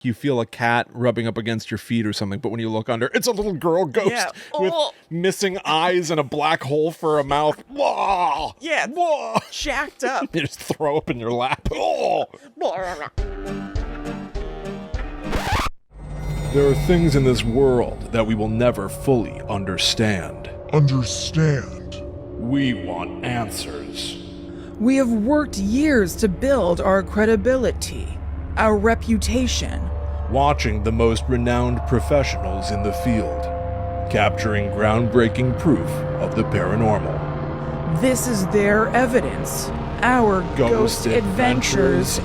you feel a cat rubbing up against your feet or something, but when you look under, it's a little girl ghost with missing eyes and a black hole for a mouth. Whoa! Yeah, whoa! Jacked up. You just throw up in your lap. Oh! There are things in this world that we will never fully understand. We want answers. We have worked years to build our credibility, our reputation. Watching the most renowned professionals in the field, capturing groundbreaking proof of the paranormal. This is their evidence, our Ghost Adventures.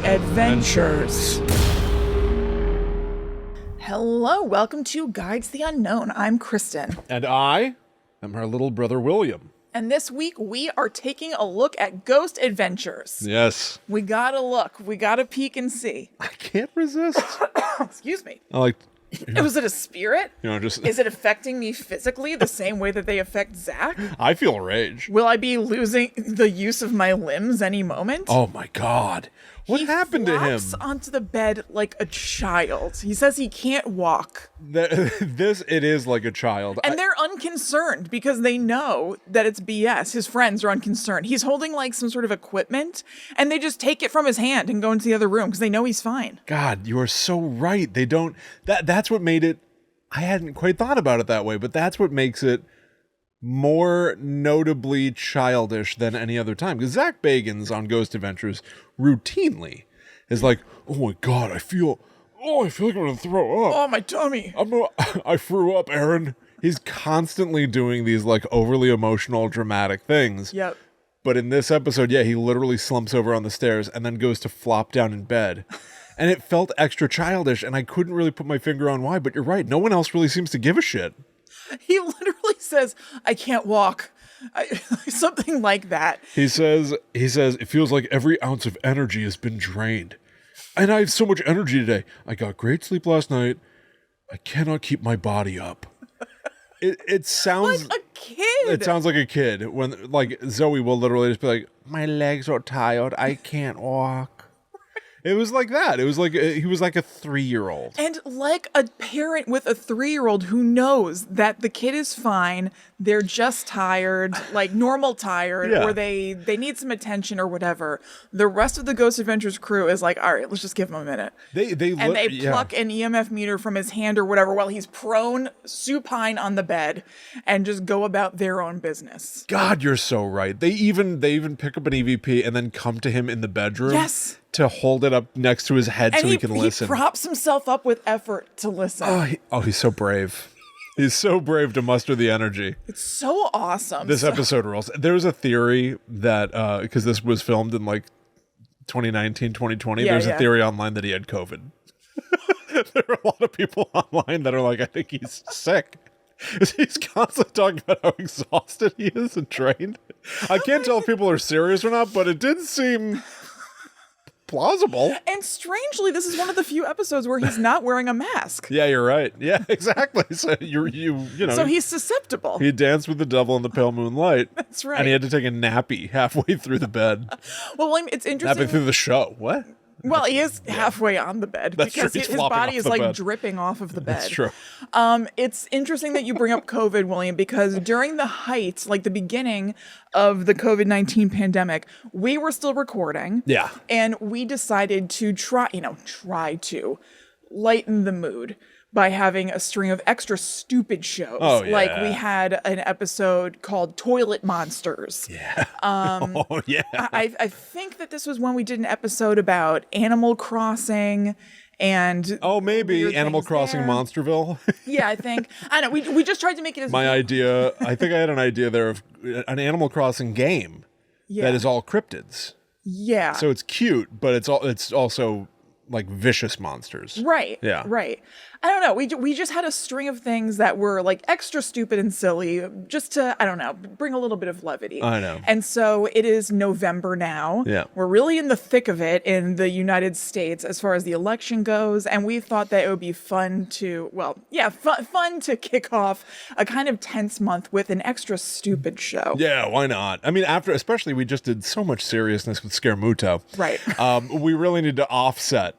Hello, welcome to Guides the Unknown. I'm Kristen. And I am her little brother William. And this week we are taking a look at Ghost Adventures. Yes. We gotta look. We gotta peek and see. I can't resist. Excuse me. I like... Was it a spirit? Just... Is it affecting me physically the same way that they affect Zach? I feel rage. Will I be losing the use of my limbs any moment? Oh my God. What happened to him? He flops onto the bed like a child. He says he can't walk. It is like a child. And they're unconcerned because they know that it's BS. His friends are unconcerned. He's holding like some sort of equipment and they just take it from his hand and go into the other room because they know he's fine. God, you are so right. They don't... That's what made it... I hadn't quite thought about it that way, but that's what makes it more notably childish than any other time. Because Zak Bagans on Ghost Adventures routinely is like, oh my God, I feel like I'm gonna throw up. Oh, my tummy. I threw up, Aaron. He's constantly doing these like overly emotional, dramatic things. Yep. But in this episode, he literally slumps over on the stairs and then goes to flop down in bed. And it felt extra childish, and I couldn't really put my finger on why, but you're right. No one else really seems to give a shit. He literally says, I can't walk. Something like that. He says, it feels like every ounce of energy has been drained. And I have so much energy today. I got great sleep last night. I cannot keep my body up. It sounds... like a kid. It sounds like a kid. When, like, Zoe will literally just be like, my legs are tired. I can't walk. It was like that. It was like he was like a 3-year-old. And like a parent with a 3-year-old who knows that the kid is fine, they're just tired, like normal tired, or they need some attention or whatever. The rest of the Ghost Adventures crew is like, all right, let's just give him a minute. They pluck an EMF meter from his hand or whatever while he's prone, supine on the bed, and just go about their own business. God, you're so right. They even pick up an EVP and then come to him in the bedroom. Yes. To hold it up next to his head so he can listen. He props himself up with effort to listen. He's so brave. He's so brave to muster the energy. It's so awesome. This episode rules. There's a theory that, because this was filmed in like 2019, 2020, there's a theory online that he had COVID. There are a lot of people online that are like, I think he's sick. He's constantly talking about how exhausted he is and drained. I can't tell if people are serious or not, but it did seem... plausible. And strangely, this is one of the few episodes where he's not wearing a mask. Yeah, you're right. Yeah, exactly. So you know. So he's susceptible. He danced with the devil in the pale moonlight. That's right. And he had to take a nappy halfway through the bed. Well, William, it's interesting. Napping through the show. What? Well, he is halfway on the bed. That's because true. He's his body is like bed. dripping off of the bed. That's true. It's interesting that you bring up COVID, William, because during the height, like the beginning of the COVID-19 pandemic, we were still recording. Yeah. And we decided to try to lighten the mood by having a string of extra stupid shows. Oh, yeah. Like we had an episode called Toilet Monsters. Yeah. I think that this was when we did an episode about Animal Crossing and maybe Animal Crossing there. Monsterville. Yeah, I think. I know. We just tried to make it as my idea. I think I had an idea there of an Animal Crossing game that is all cryptids. Yeah. So it's cute, but it's also like vicious monsters. Right. Yeah. Right. I don't know. We just had a string of things that were like extra stupid and silly just to, I don't know, bring a little bit of levity. I know. And so it is November now. Yeah. We're really in the thick of it in the United States as far as the election goes. And we thought that it would be fun to, fun to kick off a kind of tense month with an extra stupid show. Yeah, why not? I mean, especially we just did so much seriousness with Scaramuto. Right. We really need to offset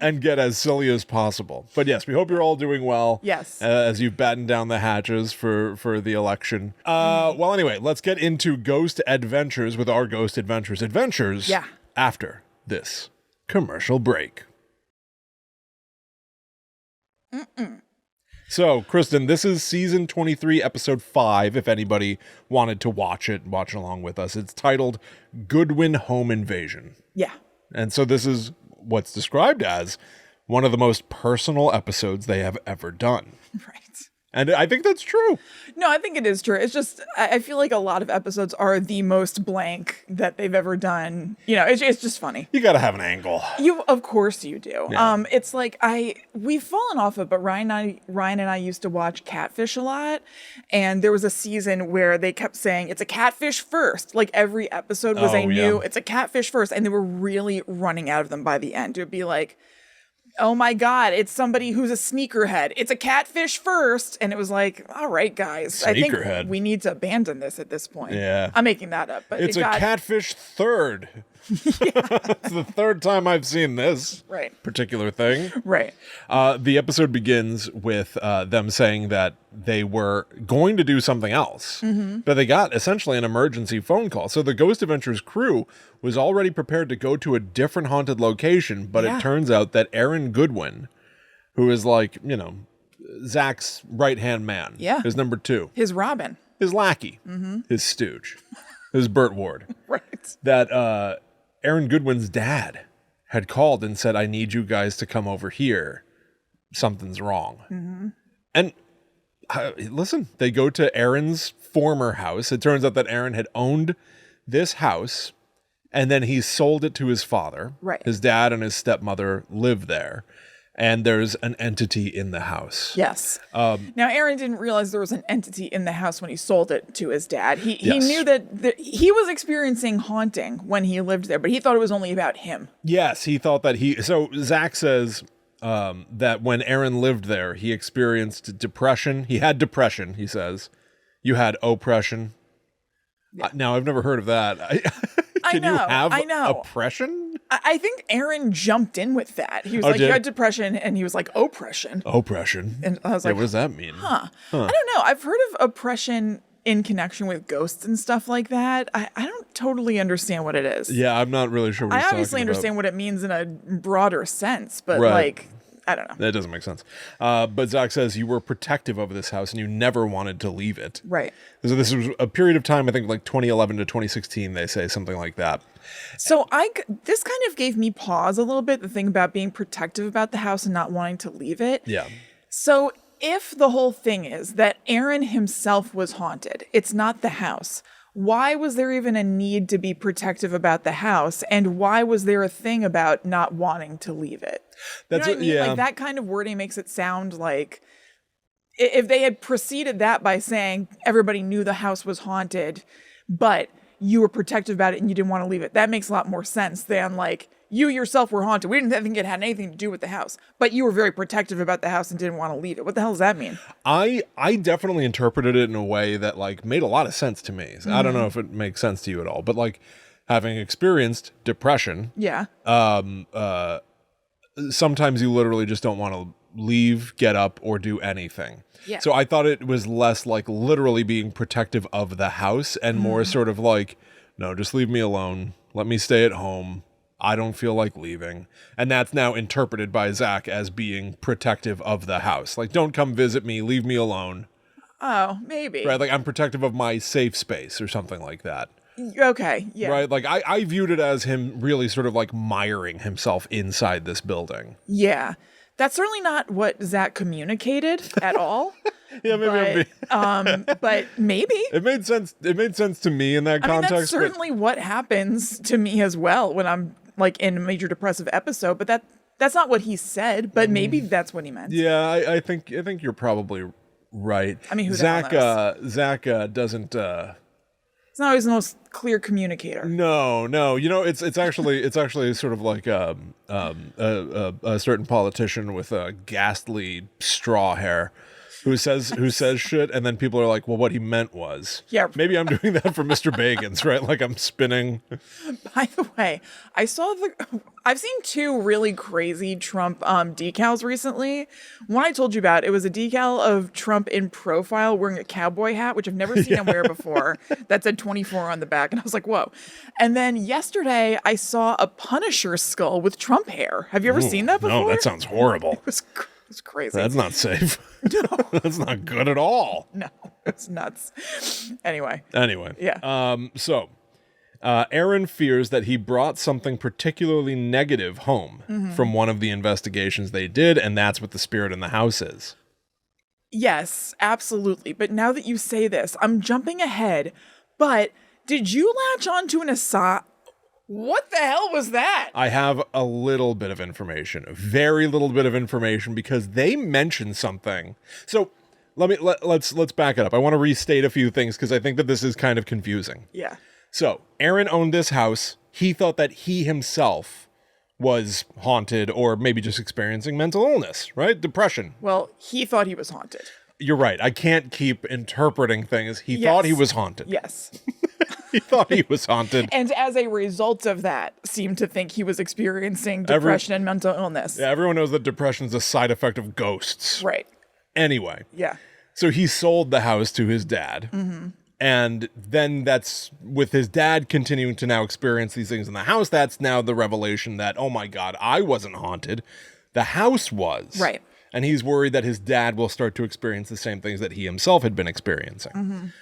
and get as silly as possible. But yes, we hope you're all doing well. Yes. As you batten down the hatches for the election. Well, anyway, let's get into Ghost Adventures with our Ghost Adventures. Yeah. After this commercial break. So, Kristen, this is season 23, episode 5, if anybody wanted to watch along with us. It's titled Goodwin Home Invasion. Yeah. And so this is what's described as one of the most personal episodes they have ever done. Right. And I think that's true. No, I think it is true. It's just, I feel like a lot of episodes are the most blank that they've ever done. You know, it's just funny. You got to have an angle. Of course you do. Yeah. It's like we've fallen off it, but Ryan and I used to watch Catfish a lot. And there was a season where they kept saying, it's a catfish first. Like every episode was it's a catfish first. And they were really running out of them by the end. It would be like, oh my God, it's somebody who's a sneakerhead. It's a catfish first. And it was like, all right, guys, I think we need to abandon this at this point. Yeah. I'm making that up. But it's a catfish third. It's the third time I've seen this particular thing. Right. The episode begins with them saying that they were going to do something else, but they got essentially an emergency phone call. So the Ghost Adventures crew was already prepared to go to a different haunted location, but it turns out that Aaron Goodwin, who is like, you know, Zak's right-hand man, his number 2. His Robin. His lackey, his stooge, his Burt Ward. Right. That Aaron Goodwin's dad had called and said, I need you guys to come over here. Something's wrong. And listen, they go to Aaron's former house. It turns out that Aaron had owned this house and then he sold it to his father. Right. His dad and his stepmother live there. And there's an entity in the house. Yes. Now, Aaron didn't realize there was an entity in the house when he sold it to his dad. He knew that he was experiencing haunting when he lived there, but he thought it was only about him. Yes, he thought that so Zak says that when Aaron lived there, he experienced depression. He had depression, he says. You had oppression. Yeah. Now, I've never heard of that. Can you have oppression? I think Aaron jumped in with that. He was like, you had depression, and he was like, oppression. Oppression. And I was like, what does that mean? Huh. I don't know. I've heard of oppression in connection with ghosts and stuff like that. I don't totally understand what it is. Yeah, I'm not really sure what I obviously understand what it means in a broader sense, but I don't know. That doesn't make sense. But Zak says you were protective of this house and you never wanted to leave it. Right. So this was a period of time, I think like 2011 to 2016, they say, something like that. So this kind of gave me pause a little bit, the thing about being protective about the house and not wanting to leave it. Yeah. So if the whole thing is that Aaron himself was haunted, it's not the house, why was there even a need to be protective about the house? And why was there a thing about not wanting to leave it? That's you know what I mean? Like that kind of wording makes it sound like if they had preceded that by saying everybody knew the house was haunted, but you were protective about it and you didn't want to leave it. That makes a lot more sense than like you yourself were haunted. We didn't think it had anything to do with the house, but you were very protective about the house and didn't want to leave it. What the hell does that mean? I definitely interpreted it in a way that like made a lot of sense to me. I don't know if it makes sense to you at all, but like having experienced depression, sometimes you literally just don't want to leave, get up, or do anything. Yeah. So I thought it was less like literally being protective of the house and more sort of like, no, just leave me alone. Let me stay at home. I don't feel like leaving. And that's now interpreted by Zak as being protective of the house. Like, don't come visit me. Leave me alone. Oh, maybe. Right? Like, I'm protective of my safe space or something like that. Okay, yeah. Right? Like, I viewed it as him really sort of like miring himself inside this building. Yeah. That's certainly not what Zak communicated at all. Yeah, maybe. But maybe. It made sense. It made sense to me in that context. That's certainly what happens to me as well when I'm like in a major depressive episode. But that's not what he said. But maybe that's what he meant. Yeah, I think you're probably right. I mean, who Zak doesn't. He's not always the most clear communicator. No. You know, it's actually sort of like a certain politician with a ghastly straw hair who says shit, and then people are like, well, what he meant was. Yeah. Maybe I'm doing that for Mr. Bagans, right? Like I'm spinning. By the way, I've seen two really crazy Trump decals recently. One I told you about, it was a decal of Trump in profile wearing a cowboy hat, which I've never seen him wear before. That said 24 on the back. And I was like, whoa. And then yesterday I saw a Punisher skull with Trump hair. Have you ever seen that before? No, that sounds horrible. It was crazy. That's not safe. No. That's not good at all. No, it's nuts. Anyway. Yeah. Aaron fears that he brought something particularly negative home from one of the investigations they did, and that's what the spirit in the house is. Yes, absolutely. But now that you say this, I'm jumping ahead. But did you latch on to an aside? What the hell was that? I have a little bit of information, a very little bit of information, because they mentioned something. So let's back it up. I want to restate a few things because I think that this is kind of confusing. Yeah. So Aaron owned this house. He thought that he himself was haunted or maybe just experiencing mental illness, right? Depression. Well, he thought he was haunted. You're right. I can't keep interpreting things. He thought he was haunted. Yes. He thought he was haunted. And as a result of that, seemed to think he was experiencing depression and mental illness. Yeah, everyone knows that depression is a side effect of ghosts. Right. Anyway. Yeah. So he sold the house to his dad. And then that's with his dad continuing to now experience these things in the house. That's now the revelation that, oh my God, I wasn't haunted. The house was. Right. And he's worried that his dad will start to experience the same things that he himself had been experiencing.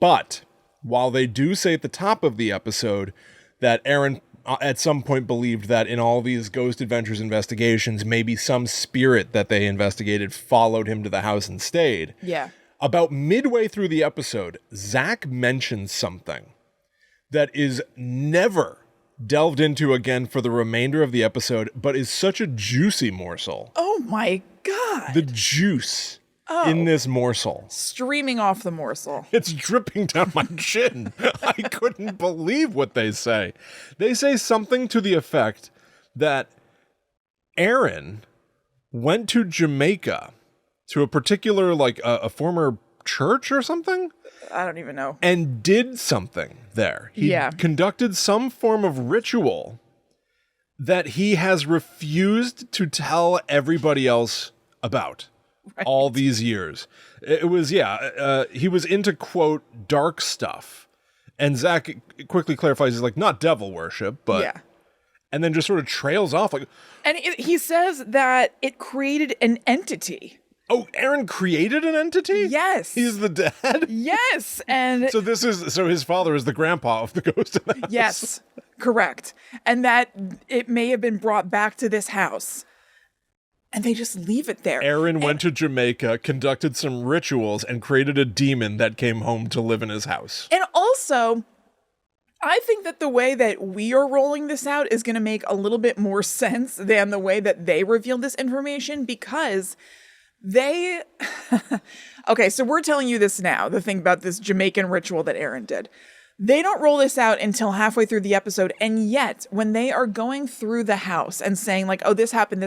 But while they do say at the top of the episode that Aaron at some point believed that in all these Ghost Adventures investigations, maybe some spirit that they investigated followed him to the house and stayed. Yeah. About midway through the episode, Zak mentions something that is never delved into again for the remainder of the episode, but is such a juicy morsel. Oh my God. The juice in this morsel. Streaming off the morsel. It's dripping down my chin. I couldn't believe what they say. They say something to the effect that Aaron went to Jamaica to a particular, like a former church or something? I don't even know. And did something there. He conducted some form of ritual that he has refused to tell everybody else about all these years. It was, he was into, quote, dark stuff. And Zak quickly clarifies, he's like, not devil worship, but... Yeah. And then just sort of trails off. Like, and he says that it created an entity. Oh, Aaron created an entity? Yes. He's the dad? Yes. And so his father is the grandpa of the ghost in the house. Yes, correct. And that it may have been brought back to this house. And they just leave it there. Aaron went to Jamaica, conducted some rituals, and created a demon that came home to live in his house. And also, I think that the way that we are rolling this out is going to make a little bit more sense than the way that they revealed this information, because okay, so we're telling you this now, the thing about this Jamaican ritual that Aaron did. They don't roll this out until halfway through the episode, and yet, when they are going through the house and saying, like, oh, this happened,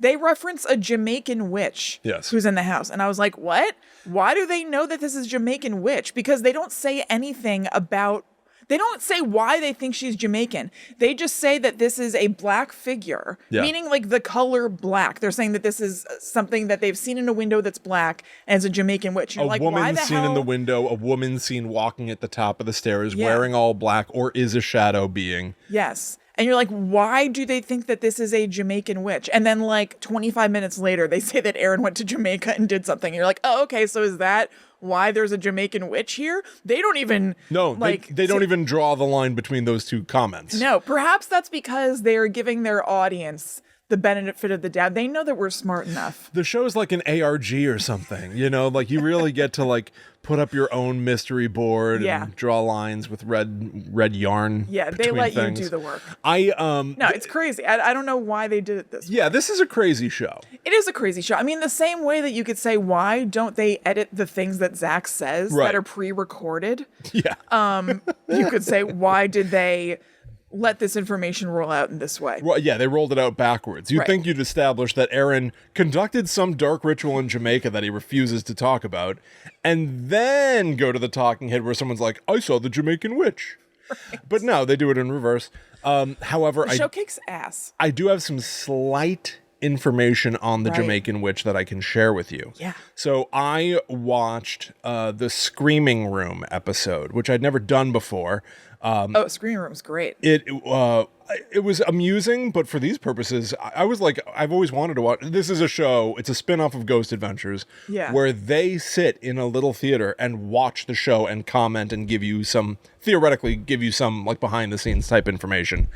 they reference a Jamaican witch who's in the house. And I was like, what? Why do they know that this is Jamaican witch? Because they don't say anything about... They don't say why they think she's Jamaican. They just say that this is a black figure, meaning like the color black. They're saying that this is something that they've seen in a window that's black, and it's a Jamaican witch. You're like, woman why the seen hell? In the window, a woman seen walking at the top of the stairs, wearing all black, or is a shadow being. Yes. And you're like, why do they think that this is a Jamaican witch? And then like 25 minutes later, they say that Aaron went to Jamaica and did something. And you're like, oh, okay, so is that why there's a Jamaican witch here? They don't even... No, like, they don't even draw the line between those two comments. No, perhaps that's because they're giving their audience the benefit of the doubt. They know that we're smart enough. The show's like an ARG or something, you know, like you really get to like put up your own mystery board and draw lines with red yarn. Yeah, they let you do the work. No, it's crazy. I don't know why they did it this way. Yeah, this is a crazy show. It is a crazy show. I mean, the same way that you could say, why don't they edit the things that Zak says that are pre-recorded? Yeah. You could say, why did they let this information roll out in this way. Well, yeah, they rolled it out backwards. You'd think you'd establish that Aaron conducted some dark ritual in Jamaica that he refuses to talk about, and then go to the talking head where someone's like, I saw the Jamaican witch. Right. But no, they do it in reverse. However, the show kicks ass. I do have some slight information on the Jamaican witch that I can share with you. Yeah. So I watched the Screaming Room episode, which I'd never done before. Screaming Room's great. It was amusing, but for these purposes, I was like, I've always wanted to watch. This is a show. It's a spin-off of Ghost Adventures, where they sit in a little theater and watch the show and comment and theoretically give you some like behind the scenes type information.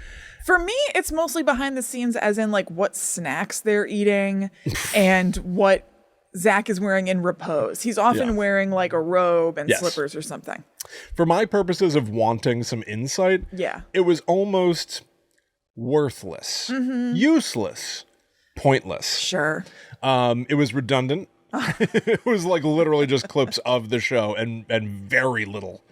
For me, it's mostly behind the scenes, as in like what snacks they're eating and what Zak is wearing in repose. He's often wearing like a robe and slippers or something. For my purposes of wanting some insight, it was almost worthless, useless, pointless. Sure. It was redundant. It was like literally just clips of the show and very little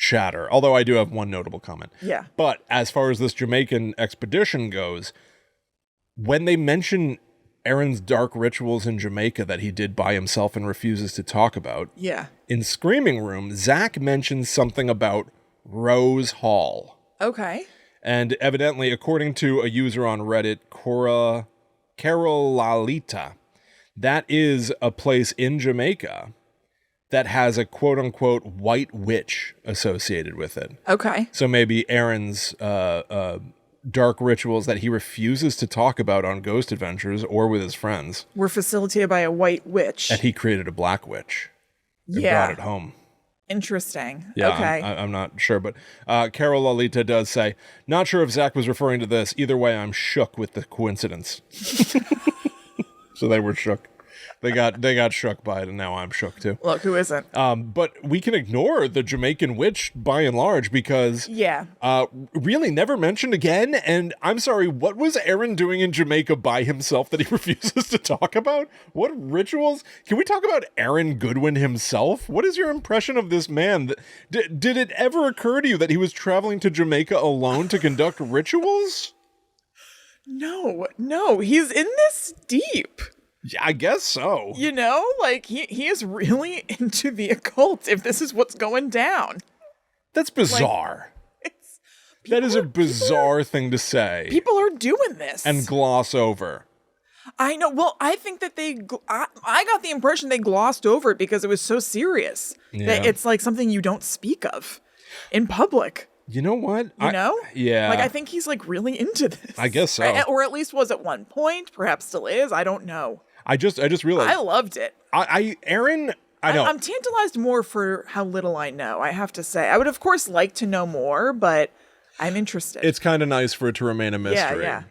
chatter. Although I do have one notable comment. Yeah. But as far as this Jamaican expedition goes, when they mention Aaron's dark rituals in Jamaica that he did by himself and refuses to talk about. Yeah. In Screaming Room, Zak mentions something about Rose Hall. Okay. And evidently, according to a user on Reddit, Carolalita, that is a place in Jamaica that has a quote-unquote white witch associated with it. Okay. So maybe Aaron's dark rituals that he refuses to talk about on Ghost Adventures or with his friends were facilitated by a white witch. And he created a black witch. And brought it home. Interesting. Yeah, okay. I'm not sure, but Carol Lolita does say, not sure if Zak was referring to this. Either way, I'm shook with the coincidence. So they were shook. They got shook by it, and now I'm shook too. Look, who isn't? But we can ignore the Jamaican witch by and large because really never mentioned again. And I'm sorry, what was Aaron doing in Jamaica by himself that he refuses to talk about? What rituals? Can we talk about Aaron Goodwin himself? What is your impression of this man? Did it ever occur to you that he was traveling to Jamaica alone to conduct rituals? No, he's in this deep. Yeah, I guess so. You know, like he is really into the occult if this is what's going down. That's bizarre. Like, that is a bizarre thing to say. People are doing this. And gloss over. I know. Well, I think that I got the impression they glossed over it because it was so serious. That it's like something you don't speak of in public. You know what? Yeah. Like, I think he's like really into this. I guess so. Or at least was at one point. Perhaps still is. I don't know. I just realized. I loved it. Aaron, I know. I'm tantalized more for how little I know, I have to say. I would, of course, like to know more, but I'm interested. It's kind of nice for it to remain a mystery. Yeah.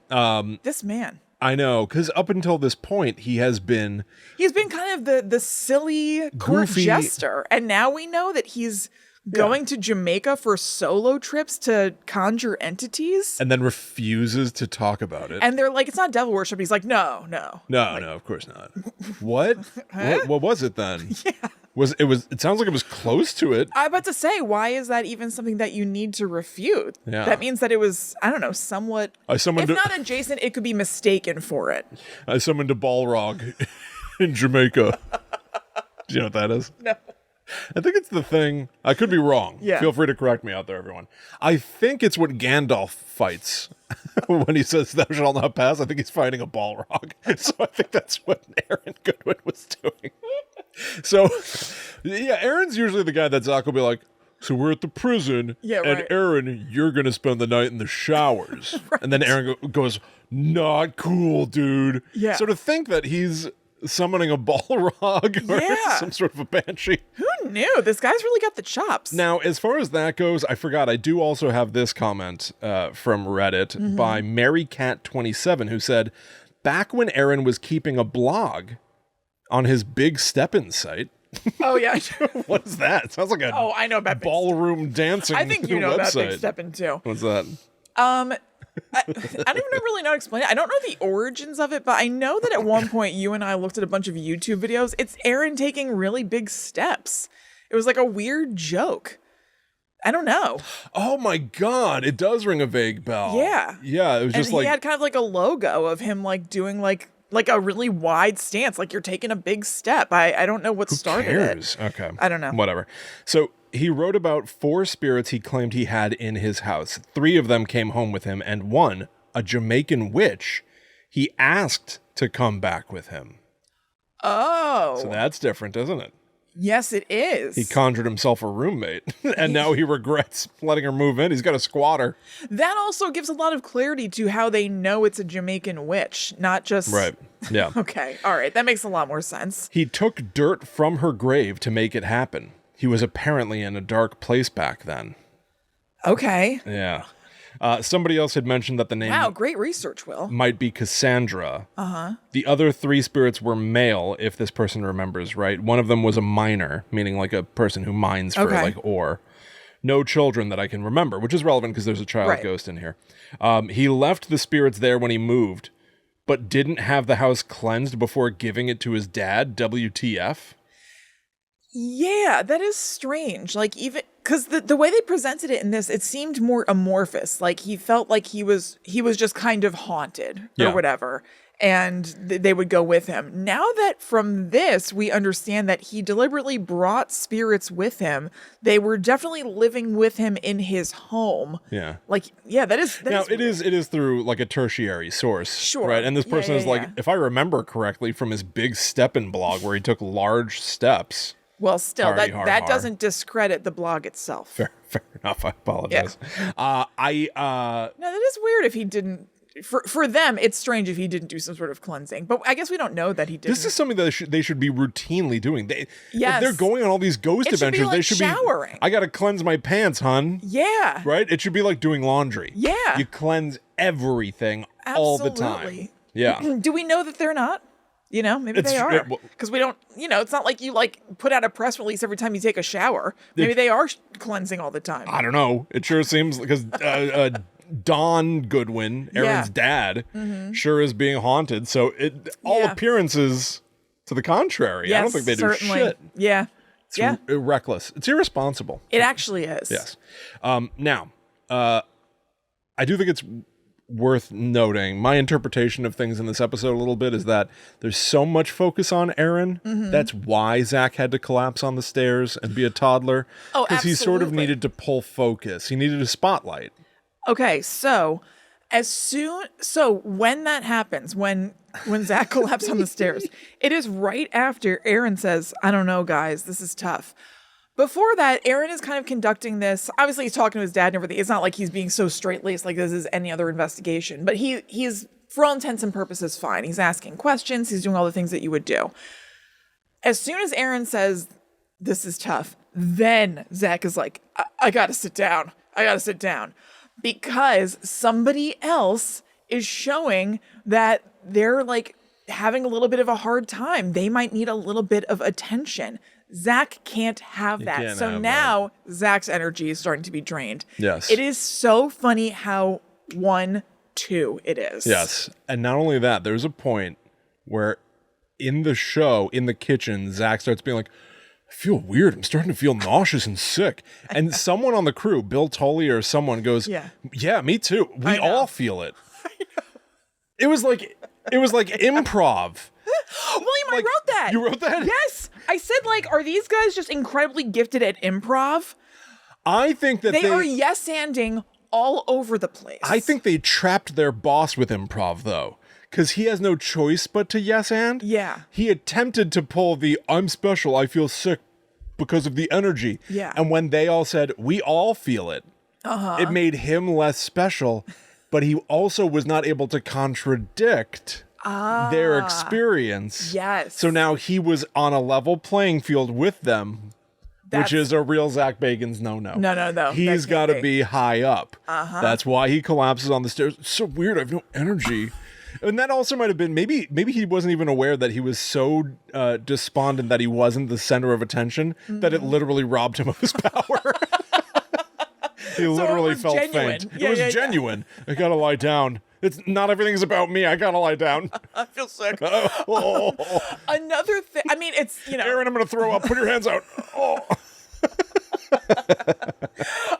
This man. I know, because up until this point, he's been kind of the silly court jester. And now we know that he's going to Jamaica for solo trips to conjure entities. And then refuses to talk about it. And they're like, it's not devil worship. He's like, no. No, of course not. What? What was it then? Yeah. It sounds like it was close to it. I'm about to say, why is that even something that you need to refute? Yeah. That means that it was, I don't know, somewhat, if not adjacent, it could be mistaken for it. I summoned a Balrog in Jamaica. Do you know what that is? No. I think it's the thing. I could be wrong. Yeah. Feel free to correct me out there, everyone. I think it's what Gandalf fights when he says, "Thou shalt not pass." I think he's fighting a Balrog. So I think that's what Aaron Goodwin was doing. So, yeah, Aaron's usually the guy that Zak will be like, so we're at the prison, and Aaron, you're going to spend the night in the showers. Right. And then Aaron goes, not cool, dude. Yeah. So to think that he's summoning a Balrog or some sort of a banshee. Who knew? This guy's really got the chops. Now, as far as that goes, I forgot. I do also have this comment from Reddit by MaryCat27 who said, back when Aaron was keeping a blog on his Big Steppin' site. Oh, yeah. What is that? It sounds like a I know about ballroom dancing I think you know website. about Big Steppin' too. What's that? I don't even really know how to explain it. I don't know the origins of it, but I know that at one point you and I looked at a bunch of YouTube videos. It's Aaron taking really big steps. It was like a weird joke. I don't know. Oh my God. It does ring a vague bell. Yeah. Yeah. It was just and he had kind of like a logo of him like doing like a really wide stance. Like you're taking a big step. I don't know what started it. Okay. I don't know. Whatever. So he wrote about 4 spirits he claimed he had in his house. 3 of them came home with him, and 1, a Jamaican witch, he asked to come back with him. Oh. So that's different, isn't it? Yes, it is. He conjured himself a roommate, and now he regrets letting her move in. He's got a squatter. That also gives a lot of clarity to how they know it's a Jamaican witch, not just... Right, yeah. Okay, all right. That makes a lot more sense. He took dirt from her grave to make it happen. He was apparently in a dark place back then. Okay. Yeah. Somebody else had mentioned that the name... Wow, great research, Will. ...might be Cassandra. Uh-huh. The other 3 spirits were male, if this person remembers right. One of them was a miner, meaning like a person who mines for like ore. No children that I can remember, which is relevant because there's a child ghost in here. He left the spirits there when he moved, but didn't have the house cleansed before giving it to his dad. WTF? Yeah, that is strange. Like, even because the way they presented it in this, it seemed more amorphous. Like he felt like he was just kind of haunted or whatever, and they would go with him. Now that from this we understand that he deliberately brought spirits with him, they were definitely living with him in his home. Yeah. Like, yeah, that is now it is through like a tertiary source, sure, right? And this person is like, if I remember correctly, from his Big Steppin' blog where he took large steps. Well, still, that doesn't discredit the blog itself. Fair enough. I apologize. Yeah. No, that is weird if he didn't. For them, it's strange if he didn't do some sort of cleansing. But I guess we don't know that he didn't. This is something that they should be routinely doing. If they're going on all these ghost adventures, they should showering. be. I got to cleanse my pants, hun. Yeah. Right? It should be like doing laundry. Yeah. You cleanse everything all the time. Yeah. Do we know that they're not? You know, maybe they are. Because we don't, it's not like you put out a press release every time you take a shower. Maybe they are cleansing all the time. I don't know. It sure seems because Don Goodwin, Aaron's dad, sure is being haunted. So all appearances to the contrary. Yes, I don't think they do shit. Yeah. It's reckless. It's irresponsible. It actually is. Yes. Now, I do think it's worth noting, my interpretation of things in this episode a little bit is that there's so much focus on Aaron. That's why Zak had to collapse on the stairs and be a toddler. Oh, because he sort of needed to pull focus. He needed a spotlight. Okay, so when that happens, when Zak collapsed on the stairs, it is right after Aaron says, "I don't know, guys, this is tough." Before that, Aaron is kind of conducting this. Obviously, he's talking to his dad and everything. It's not like he's being so straight-laced like this is any other investigation. But he's, for all intents and purposes, fine. He's asking questions. He's doing all the things that you would do. As soon as Aaron says, "This is tough," then Zak is like, I gotta sit down. I gotta sit down. Because somebody else is showing that they're like having a little bit of a hard time. They might need a little bit of attention. Zak can't have that. So now Zak's energy is starting to be drained. Yes. It is so funny how 1-2 it is. Yes. And not only that, there's a point where in the show, in the kitchen, Zak starts being like, "I feel weird. I'm starting to feel nauseous and sick." And someone on the crew, Bill Tully or someone goes, yeah, me too. We all feel it. I know. It was like improv. William, I wrote that. You wrote that? Yes. I said, are these guys just incredibly gifted at improv? I think that they are yes-anding all over the place. I think they trapped their boss with improv, though, because he has no choice but to yes-and. Yeah. He attempted to pull the "I'm special, I feel sick because of the energy." Yeah. And when they all said, "We all feel it," it made him less special, but he also was not able to contradict their experience. Yes. So now he was on a level playing field with them, which is a real Zak Bagans no. No. He's got to be high up. That's why he collapses on the stairs. It's so weird. I have no energy. And that also might have been, maybe he wasn't even aware that he was so despondent that he wasn't the center of attention that it literally robbed him of his power. He literally felt faint. It was genuine. I gotta lie down. It's not everything's about me. I gotta lie down. I feel sick. Another thing. I mean, it's, Aaron, I'm gonna throw up. Put your hands out.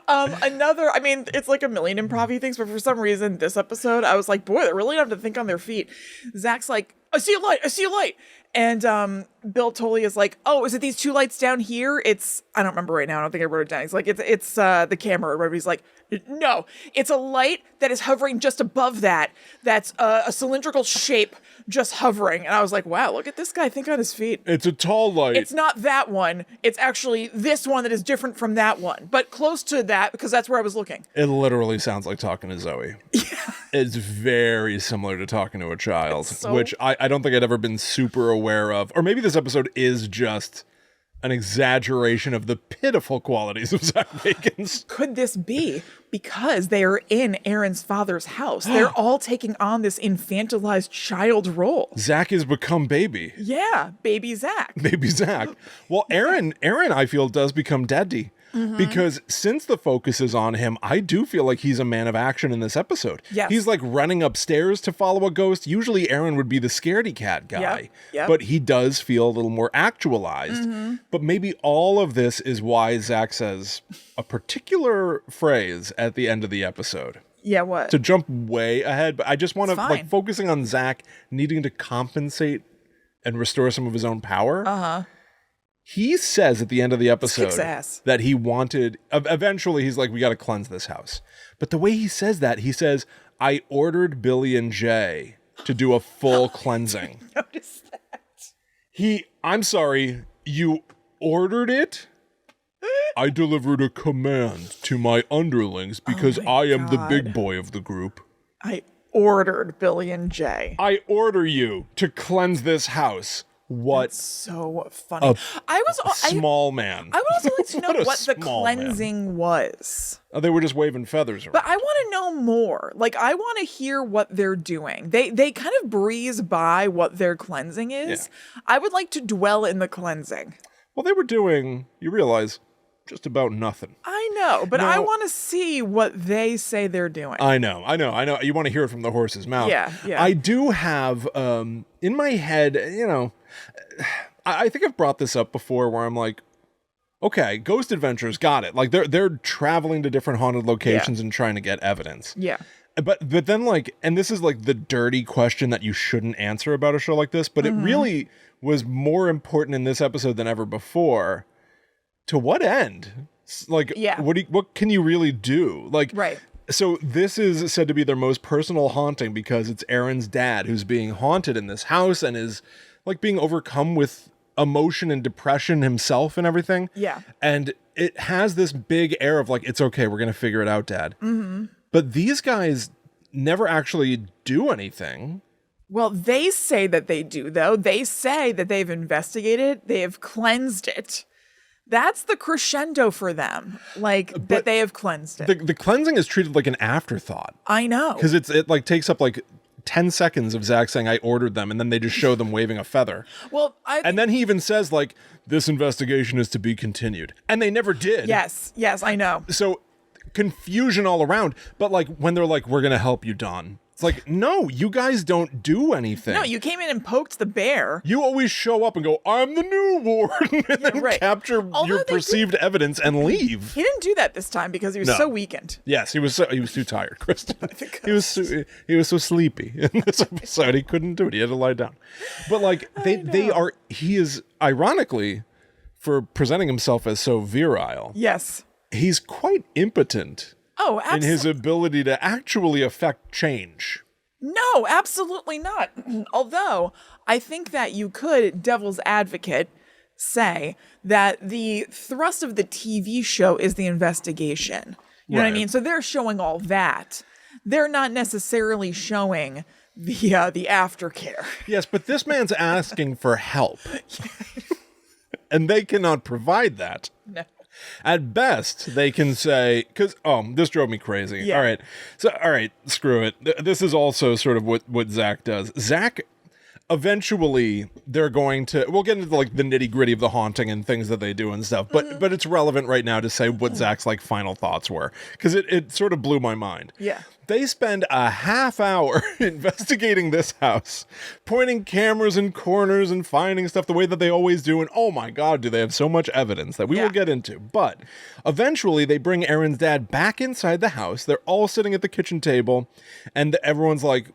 I mean, it's like a million improv things, but for some reason, this episode, I was like, boy, they're really have to think on their feet. Zach's like, I see a light. I see a light. And Bill Tolley is like, oh, is it these two lights down here? I don't remember right now. I don't think I wrote it down. He's like, it's the camera. Or whatever. He's like, no, it's a light that is hovering just above that. That's a cylindrical shape just hovering. And I was like, wow, look at this guy think on his feet. It's a tall light. It's not that one. It's actually this one that is different from that one, but close to that because that's where I was looking. It literally sounds like talking to Zoe. Yeah. It's very similar to talking to a child, which I don't think I'd ever been super aware of. Or maybe this episode is just an exaggeration of the pitiful qualities of Zak Bagans. Could this be because they are in Aaron's father's house? They're all taking on this infantilized child role. Zach has become baby. Yeah, baby Zach. Baby Zach. Well, Aaron, I feel, does become daddy. Mm-hmm. Because since the focus is on him, I do feel like he's a man of action in this episode. Yes. He's like running upstairs to follow a ghost. Usually Aaron would be the scaredy cat guy. Yep. But he does feel a little more actualized. Mm-hmm. But maybe all of this is why Zach says a particular phrase at the end of the episode. Yeah, what? To jump way ahead, but I just want to like focusing on Zach needing to compensate and restore some of his own power. Uh-huh. He says at the end of the episode that he wanted, eventually he's like, we got to cleanse this house. But the way he says that, he says, I ordered Billy and Jay to do a full cleansing. Notice that. I'm sorry, you ordered it? I delivered a command to my underlings because I am the big boy of the group. I ordered Billy and Jay. I order you to cleanse this house. What? That's so funny. Small man. I would also like to know what the cleansing was. They were just waving feathers around. But I want to know more. Like, I want to hear what they're doing. They kind of breeze by what their cleansing is. Yeah. I would like to dwell in the cleansing. Well, they were doing, you realize, just about nothing. I know, but I want to see what they say they're doing. I know. You want to hear it from the horse's mouth. Yeah. I do have, in my head, I think I've brought this up before where I'm like, okay, Ghost Adventures, got it. Like, they're traveling to different haunted locations and trying to get evidence. Yeah. But then, like, and this is like the dirty question that you shouldn't answer about a show like this, but it really was more important in this episode than ever before. To what end? Like, what can you really do? Like, right. So this is said to be their most personal haunting because it's Aaron's dad who's being haunted in this house and is like being overcome with emotion and depression himself and everything. Yeah. And it has this big air of like, it's okay, we're going to figure it out, Dad. Mm-hmm. But these guys never actually do anything. Well, they say that they do, though. They say that they've investigated, they have cleansed it. That's the crescendo for them, like, that they have cleansed it. The cleansing is treated like an afterthought. I know. Because it like takes up like 10 seconds of Zach saying, I ordered them, and then they just show them waving a feather. Well, and then he even says, like, this investigation is to be continued. And they never did. Yes, I know. So, confusion all around. But, like, when they're like, we're going to help you, Don. It's like, no, you guys don't do anything. No, you came in and poked the bear. You always show up and go, I'm the new warden, and then capture your perceived evidence and leave. He didn't do that this time because he was so weakened. Yes, he was too tired, Kristen. he was so sleepy in this episode. He couldn't do it. He had to lie down. But like he is ironically, for presenting himself as so virile. Yes. He's quite impotent. Oh, absolutely. In his ability to actually affect change. No, absolutely not. Although, I think that you could, devil's advocate, say that the thrust of the TV show is the investigation. You know what I mean? So they're showing all that. They're not necessarily showing the aftercare. Yes, but this man's asking for help. And they cannot provide that. No. At best, they can say, because, this drove me crazy. Yeah. All right, screw it. This is also sort of what Zach does. Zach, eventually they're going to, we'll get into like the nitty gritty of the haunting and things that they do and stuff, but it's relevant right now to say what Zak's like final thoughts were, because it sort of blew my mind. Yeah. They spend a half hour investigating this house, pointing cameras in corners and finding stuff the way that they always do. And oh my God, do they have so much evidence that we will get into. But eventually they bring Aaron's dad back inside the house. They're all sitting at the kitchen table and everyone's like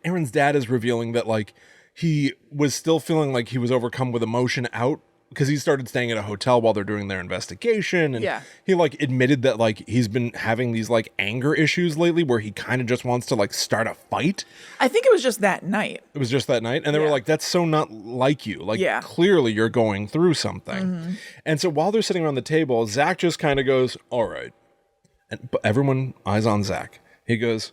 Aaron's dad is revealing that like he was still feeling like he was overcome with emotion out because he started staying at a hotel while they're doing their investigation. And he like admitted that like he's been having these like anger issues lately where he kind of just wants to like start a fight. I think it was just that night. It was just that night. And they were like, that's so not like you. Like clearly you're going through something. And so while they're sitting around the table, Zak just kind of goes, all right. But everyone eyes on Zak. He goes,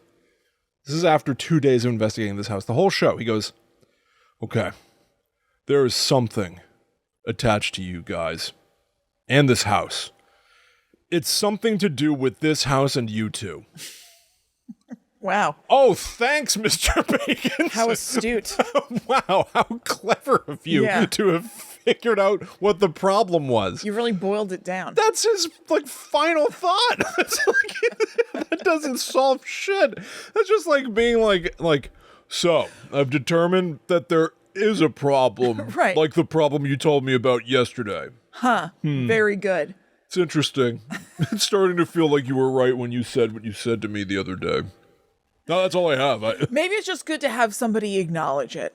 this is after 2 days of investigating this house. The whole show. He goes, okay, there is something attached to you guys and this house. It's something to do with this house and you two. Wow. Oh, thanks, Mr. Bagans. How astute. Wow, how clever of you to have figured out what the problem was. You really boiled it down. That's his like final thought. That doesn't solve shit. That's just like being like, so I've determined that there is a problem. Right. Like the problem you told me about yesterday. Very good. It's interesting. It's starting to feel like you were right when you said what you said to me the other day. No, that's all I have. Maybe it's just good to have somebody acknowledge it.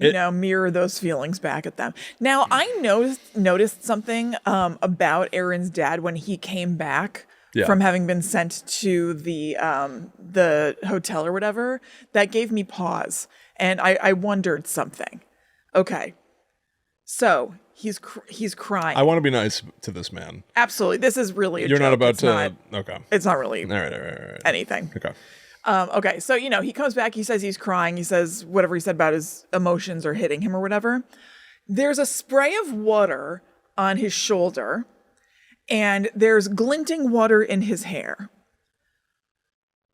You know, mirror those feelings back at them. Now, I noticed something about Aaron's dad when he came back from having been sent to the hotel or whatever. That gave me pause. And I wondered something. Okay. So he's crying. I want to be nice to this man. Absolutely. This is really a You're joke. not about it's to... Not, okay. It's not really all right. anything. Okay. Okay, so, you know, he comes back, he says he's crying, he says whatever he said about his emotions are hitting him or whatever. There's a spray of water on his shoulder, and there's glinting water in his hair.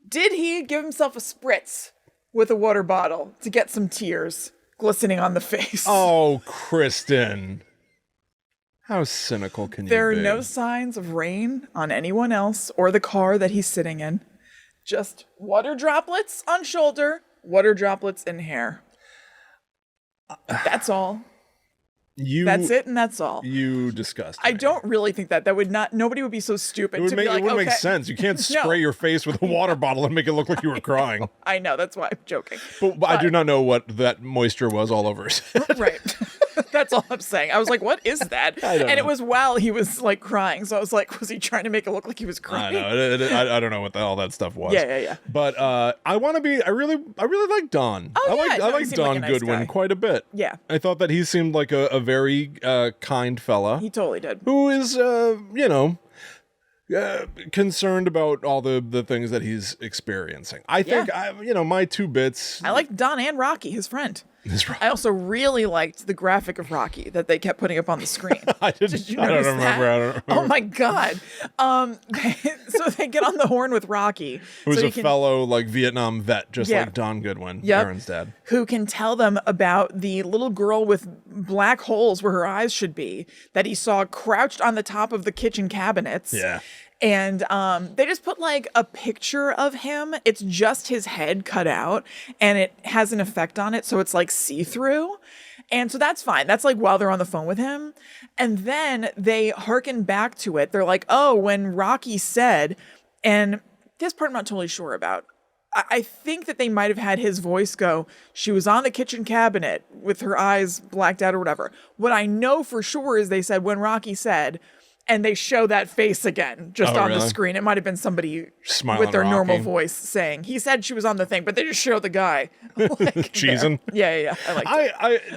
Did he give himself a spritz with a water bottle to get some tears glistening on the face? Oh, Kristen. How cynical can you be? There are no signs of rain on anyone else or the car that he's sitting in. Just water droplets on shoulder, water droplets in hair. That's all. That's it, and that's all. You disgust me. I don't really think that would not. Nobody would be so stupid to be like, it wouldn't make sense. You can't spray your face with a water bottle and make it look like you were crying. I know. That's why I'm joking. But I do not know what that moisture was all over his head. Right. That's all I'm saying. I was like, what is that? And it was while he was like crying. So I was like, was he trying to make it look like he was crying? I don't know what the hell that stuff was. Yeah. But I want to be. I really like Don. I like Don Goodwin quite a bit. Yeah. I thought that he seemed like a very kind fella. He totally did. Who is concerned about all the things that he's experiencing. I think my two bits. I like Don and Rocky, his friend. I also really liked the graphic of Rocky that they kept putting up on the screen. Did you notice that? I don't remember. Oh my God. So they get on the horn with Rocky. Who's a fellow like Vietnam vet, just like Don Goodwin, Aaron's dad. Who can tell them about the little girl with black holes where her eyes should be that he saw crouched on the top of the kitchen cabinets. Yeah. And they just put like a picture of him. It's just his head cut out and it has an effect on it. So it's like see-through. And so that's fine. That's like while they're on the phone with him. And then they hearken back to it. They're like, oh, when Rocky said, and this part I'm not totally sure about. I think that they might have had his voice go, she was on the kitchen cabinet with her eyes blacked out or whatever. What I know for sure is they said when Rocky said, and they show that face again just on the screen. It might have been somebody smiling with their normal voice saying, he said she was on the thing, but they just show the guy. Cheesing. Yeah. I like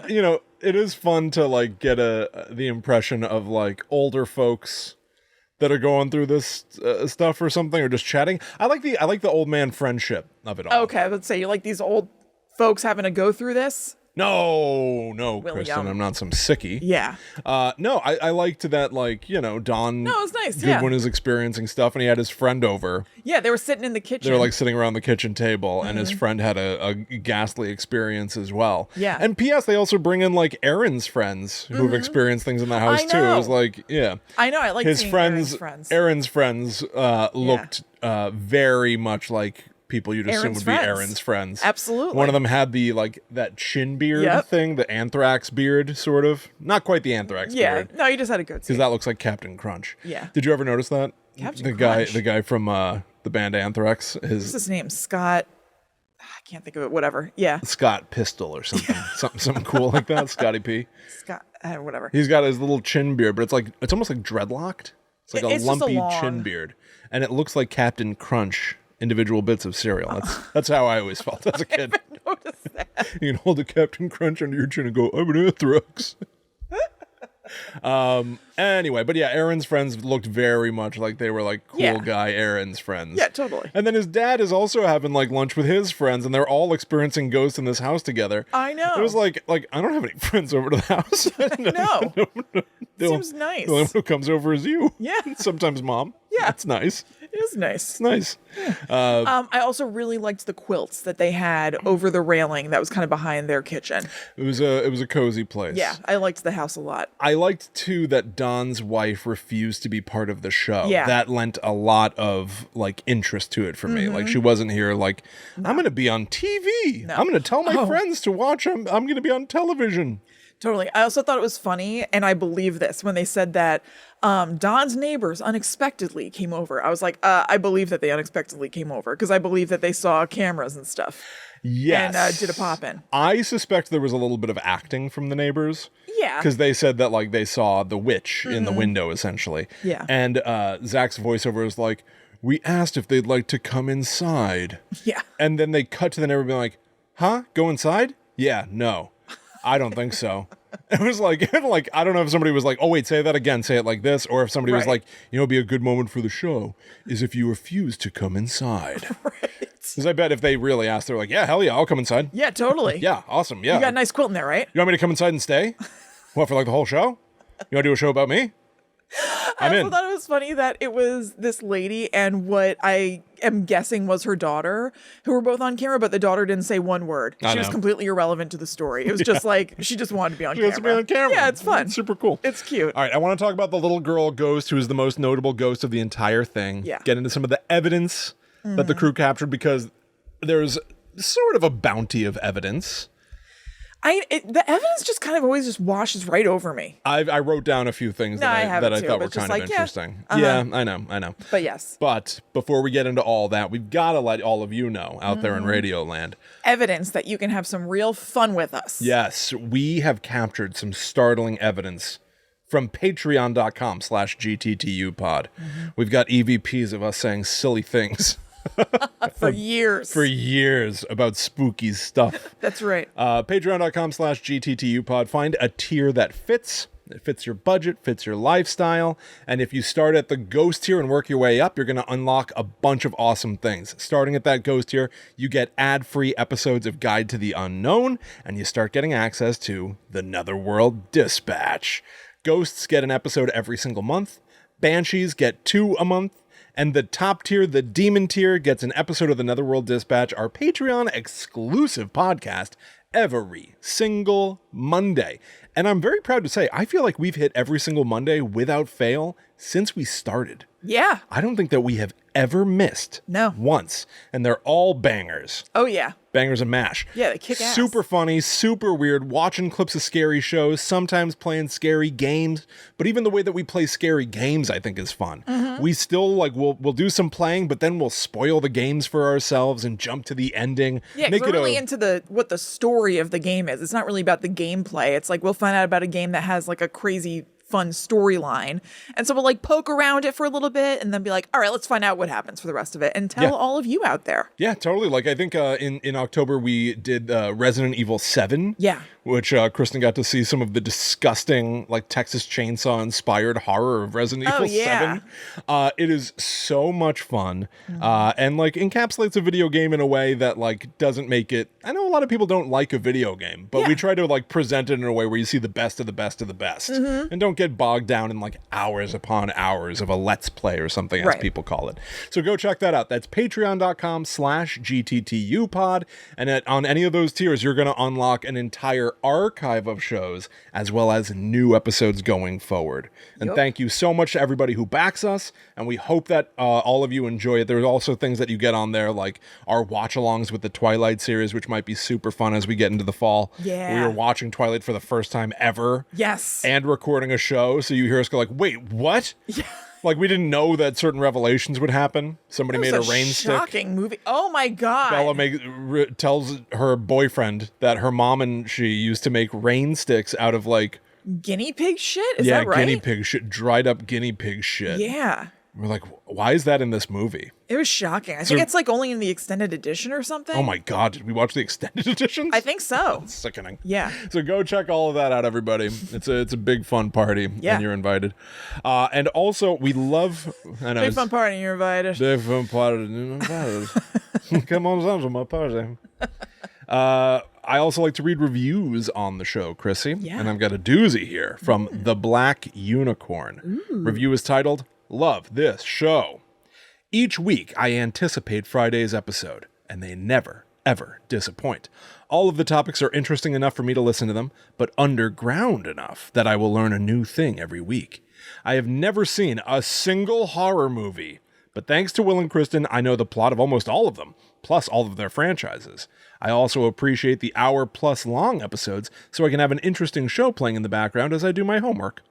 it. It is fun to like get the impression of like older folks that are going through this stuff or something, or just chatting. I like the old man friendship of it all. Okay, let's say you like these old folks having to go through this. No, William. Kristen, I'm not some sickie. Yeah. No, I liked that, like, you know, Don No, it was nice, Goodwin is experiencing stuff, and he had his friend over. Yeah, they were sitting in the kitchen. They were, like, sitting around the kitchen table, and his friend had a ghastly experience as well. Yeah. And P.S., they also bring in, like, Aaron's friends who've experienced things in the house, too. It was like, yeah. I know, I like his seeing friends. Aaron's friends looked very much like people you'd assume would be Aaron's friends. Absolutely. One of them had the, like, that chin beard thing, the anthrax beard, sort of. Not quite the anthrax beard. No, he just had a goatee. Because that looks like Captain Crunch. Yeah. Did you ever notice that? Captain Crunch? The guy from the band Anthrax. What's his name? Scott. I can't think of it. Whatever. Yeah. Scott Pistol or something. something cool like that. Scotty P. Scott. Whatever. He's got his little chin beard, but it's almost like dreadlocked. It's like a lumpy chin beard. And it looks like Captain Crunch individual bits of cereal. That's how I always felt as a kid. I haven't noticed that. You can hold a Captain Crunch under your chin and go, I'm an anthrax. Anyway, but yeah, Aaron's friends looked very much like they were like cool guy Aaron's friends. Yeah, totally. And then his dad is also having like lunch with his friends, and they're all experiencing ghosts in this house together. I know. It was like I don't have any friends over to the house. No. Seems nice. The only one who comes over is you. Yeah. Sometimes mom. Yeah. It's nice. It is nice. It's nice. I also really liked the quilts that they had over the railing that was kind of behind their kitchen. It was a cozy place. Yeah, I liked the house a lot. I liked too that Don's wife refused to be part of the show. Yeah. That lent a lot of like interest to it for me. Like she wasn't here like, I'm going to be on TV. No. I'm going to tell my friends to watch. I'm going to be on television. Totally. I also thought it was funny, and I believe this, when they said that Don's neighbors unexpectedly came over. I was like, I believe that they unexpectedly came over, because I believe that they saw cameras and stuff. Yes. And did a pop-in. I suspect there was a little bit of acting from the neighbors. Yeah. Because they said that like they saw the witch in the window, essentially. Yeah. And Zach's voiceover is like, we asked if they'd like to come inside. Yeah. And then they cut to the neighbor being like, huh? Go inside? Yeah, no. I don't think so. It was like I don't know if somebody was like, oh, wait, say that again. Say it like this. Or if somebody was like, you know, it'd be a good moment for the show is if you refuse to come inside. Right. Because I bet if they really asked, they're like, yeah, hell yeah, I'll come inside. Yeah, totally. Yeah, awesome. Yeah. You got a nice quilt in there, right? You want me to come inside and stay? What, for like the whole show? You want to do a show about me? I'm in. I thought it was funny that it was this lady and what I am guessing was her daughter who were both on camera, but the daughter didn't say one word. She was completely irrelevant to the story. It was just like, she just wanted to be on camera. She wants to be on camera. Yeah, it's fun. It's super cool. It's cute. All right, I want to talk about the little girl ghost who is the most notable ghost of the entire thing. Yeah. Get into some of the evidence that the crew captured, because there's sort of a bounty of evidence. The evidence just kind of always just washes right over me. I wrote down a few things that I thought were kind of interesting. Yeah, I know. But yes. But before we get into all that, we've got to let all of you know out there in Radio Land. Evidence that you can have some real fun with us. Yes, we have captured some startling evidence from patreon.com/GTTUpod. We've got EVPs of us saying silly things. For years. For years about spooky stuff. That's right. Patreon.com/GTTUpod. Find a tier that fits. It fits your budget, fits your lifestyle. And if you start at the ghost tier and work your way up, you're going to unlock a bunch of awesome things. Starting at that ghost tier, you get ad-free episodes of Guide to the Unknown, and you start getting access to the Netherworld Dispatch. Ghosts get an episode every single month. Banshees get 2 a month. And the top tier, the demon tier, gets an episode of the Netherworld Dispatch, our Patreon exclusive podcast, every single Monday. And I'm very proud to say, I feel like we've hit every single Monday without fail since we started. Yeah. I don't think that we have ever missed once. And they're all bangers. Oh, yeah. Bangers and mash. Yeah, they kick ass. Super funny, super weird, watching clips of scary shows, sometimes playing scary games. But even the way that we play scary games, I think, is fun. We still, like, we'll do some playing, but then we'll spoil the games for ourselves and jump to the ending. Yeah, because we're really into what the story of the game is. It's not really about the gameplay. It's like we'll find out about a game that has, like, a crazy fun storyline, and so we'll like poke around it for a little bit and then be like, all right, let's find out what happens for the rest of it and tell all of you out there. Yeah, totally. Like I think in October we did Resident Evil 7, which Kristen got to see some of the disgusting like Texas Chainsaw inspired horror of Resident Evil 7. It is so much fun and like encapsulates a video game in a way that like doesn't make it I know a lot of people don't like a video game, but we try to like present it in a way where you see the best of the best of the best, and don't get bogged down in like hours upon hours of a let's play or something, as people call it. So go check that out. That's patreon.com/GTTUpod. And on any of those tiers, you're going to unlock an entire archive of shows as well as new episodes going forward. And thank you so much to everybody who backs us. And we hope that all of you enjoy it. There's also things that you get on there, like our watch-alongs with the Twilight series, which might be super fun as we get into the fall. Yeah. We are watching Twilight for the first time ever. Yes. And recording a show. So you hear us go like, wait, what? Yeah. Like, we didn't know that certain revelations would happen. Somebody made a rain stick. Shocking movie. Oh my God. Bella tells her boyfriend that her mom and she used to make rain sticks out of like guinea pig shit? Is that right? Yeah, guinea pig shit, dried up guinea pig shit. Yeah. We're like, why is that in this movie? It was shocking. I think it's like only in the extended edition or something. Oh my God, did we watch the extended editions? I think so. It's sickening. Yeah. So go check all of that out, everybody. It's a big fun party, and you're invited. And also, we love... Big fun party, you're invited. Big fun party, you're invited. Come on down to my party. I also like to read reviews on the show, Chrissy. Yeah. And I've got a doozy here from The Black Unicorn. Ooh. Review is titled, Love This Show. Each week, I anticipate Friday's episode, and they never, ever disappoint. All of the topics are interesting enough for me to listen to them, but underground enough that I will learn a new thing every week. I have never seen a single horror movie, but thanks to Will and Kristen, I know the plot of almost all of them, plus all of their franchises. I also appreciate the hour-plus long episodes, so I can have an interesting show playing in the background as I do my homework.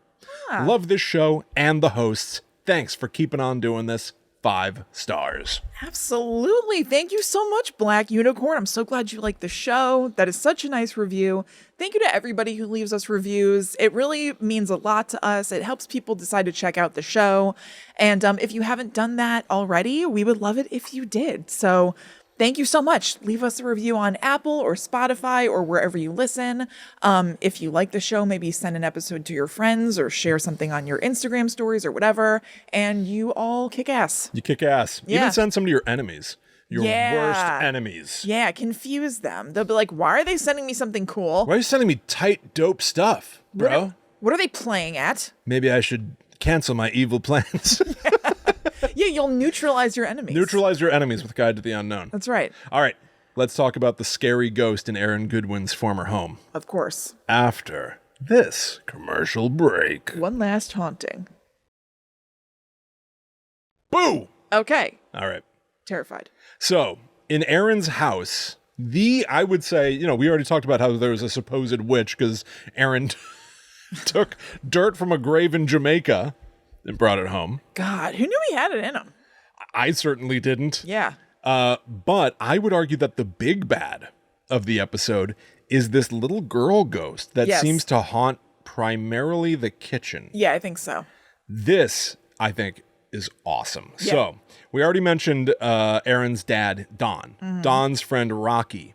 Love this show and the hosts. Thanks for keeping on doing this. 5 stars. Absolutely. Thank you so much, Black Unicorn. I'm so glad you like the show. That is such a nice review. Thank you to everybody who leaves us reviews. It really means a lot to us. It helps people decide to check out the show. And if you haven't done that already, we would love it if you did. So thank you so much. Leave us a review on Apple or Spotify or wherever you listen. If you like the show, maybe send an episode to your friends or share something on your Instagram stories or whatever. And you all kick ass. You kick ass. Yeah. Even send some to your enemies. Your worst enemies. Yeah, confuse them. They'll be like, why are they sending me something cool? Why are you sending me tight, dope stuff, bro? What are they playing at? Maybe I should cancel my evil plans. Yeah, you'll neutralize your enemies. Neutralize your enemies with Guide to the Unknown. That's right. All right, let's talk about the scary ghost in Aaron Goodwin's former home. Of course. After this commercial break. One last haunting. Boo! Okay. All right. Terrified. So, in Aaron's house, I would say, we already talked about how there was a supposed witch because Aaron took dirt from a grave in Jamaica and brought it home. God, who knew he had it in him? I certainly didn't. Yeah. But I would argue that the big bad of the episode is this little girl ghost that seems to haunt primarily the kitchen. Yeah, I think so. This, I think, is awesome. Yeah. So, we already mentioned Aaron's dad, Don. Mm-hmm. Don's friend, Rocky.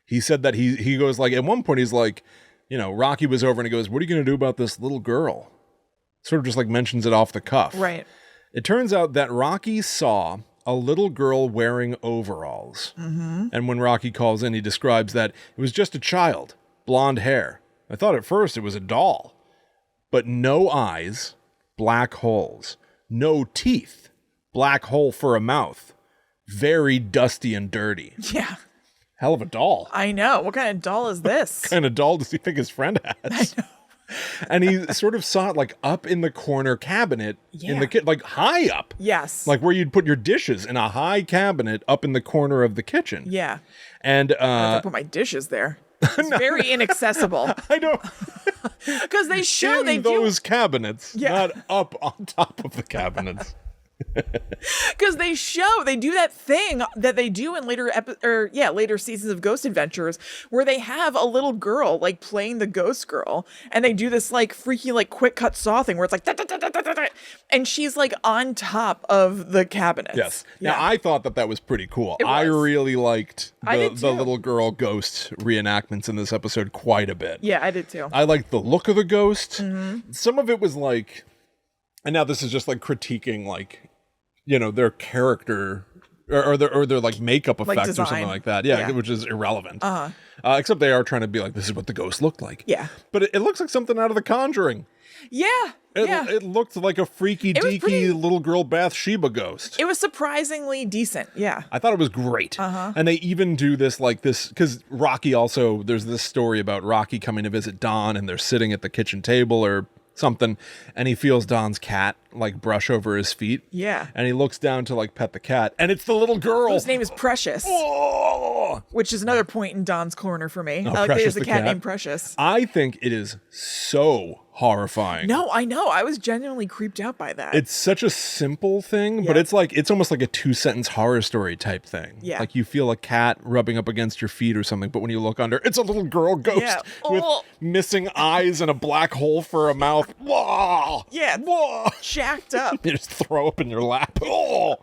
He said that he goes like, at one point he's like, Rocky was over and he goes, what are you going to do about this little girl? Sort of just like mentions it off the cuff. Right. It turns out that Rocky saw a little girl wearing overalls. Mm-hmm. And when Rocky calls in, he describes that it was just a child, blonde hair. I thought at first it was a doll. But no eyes, black holes. No teeth, black hole for a mouth. Very dusty and dirty. Yeah. Hell of a doll. I know. What kind of doll is this? What kind of doll does he think his friend has? I know. And he sort of saw it like up in the corner cabinet in the kitchen, like high up. Yes. Like where you'd put your dishes in a high cabinet up in the corner of the kitchen. Yeah. And I put my dishes there. It's very inaccessible. I know. Because they show in those cabinets, not up on top of the cabinets. Because they do that thing that they do in later seasons of Ghost Adventures where they have a little girl like playing the ghost girl, and they do this like freaky like quick cut saw thing where it's like da, da, da, da, da, da, and she's like on top of the cabinets. Yes. Now I thought that was pretty cool. I really liked the little girl ghost reenactments in this episode quite a bit. Yeah, I did too. I liked the look of the ghost. Mm-hmm. Some of it was like, and now this is just like critiquing like, their character or their like makeup effects or something design. like that. Yeah, which is irrelevant. Except they are trying to be like, this is what the ghost looked like. Yeah. But it looks like something out of The Conjuring. Yeah. It looked like a freaky deaky little girl Bathsheba ghost. It was surprisingly decent. Yeah. I thought it was great. And they even do this because Rocky also, there's this story about Rocky coming to visit Don and they're sitting at the kitchen table or something, and he feels Don's cat like brush over his feet. Yeah. And he looks down to like pet the cat, and it's the little girl whose name is Precious. Oh! Which is another point in Don's corner for me. Oh, I like that Precious there's a the cat cat. named Precious. I think it is so horrifying. No, I know. I was genuinely creeped out by that. It's such a simple thing, but it's almost like a 2-sentence horror story type thing. Yeah. Like you feel a cat rubbing up against your feet or something, but when you look under, it's a little girl ghost with missing eyes and a black hole for a mouth. Whoa! Yeah. Whoa! Jacked up. You just throw up in your lap. Oh!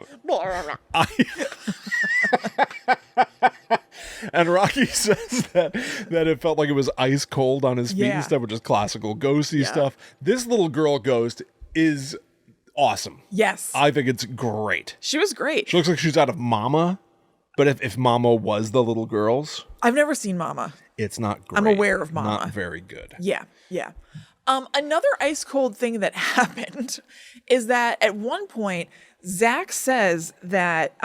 And Rocky says that it felt like it was ice cold on his feet and stuff, which is classical ghosty stuff. This little girl ghost is awesome. Yes. I think it's great. She was great. She looks like she's out of Mama, but if Mama was the little girls. I've never seen Mama. It's not great. I'm aware of Mama. Not very good. Yeah. Yeah. Another ice cold thing that happened is that at one point, Zach says that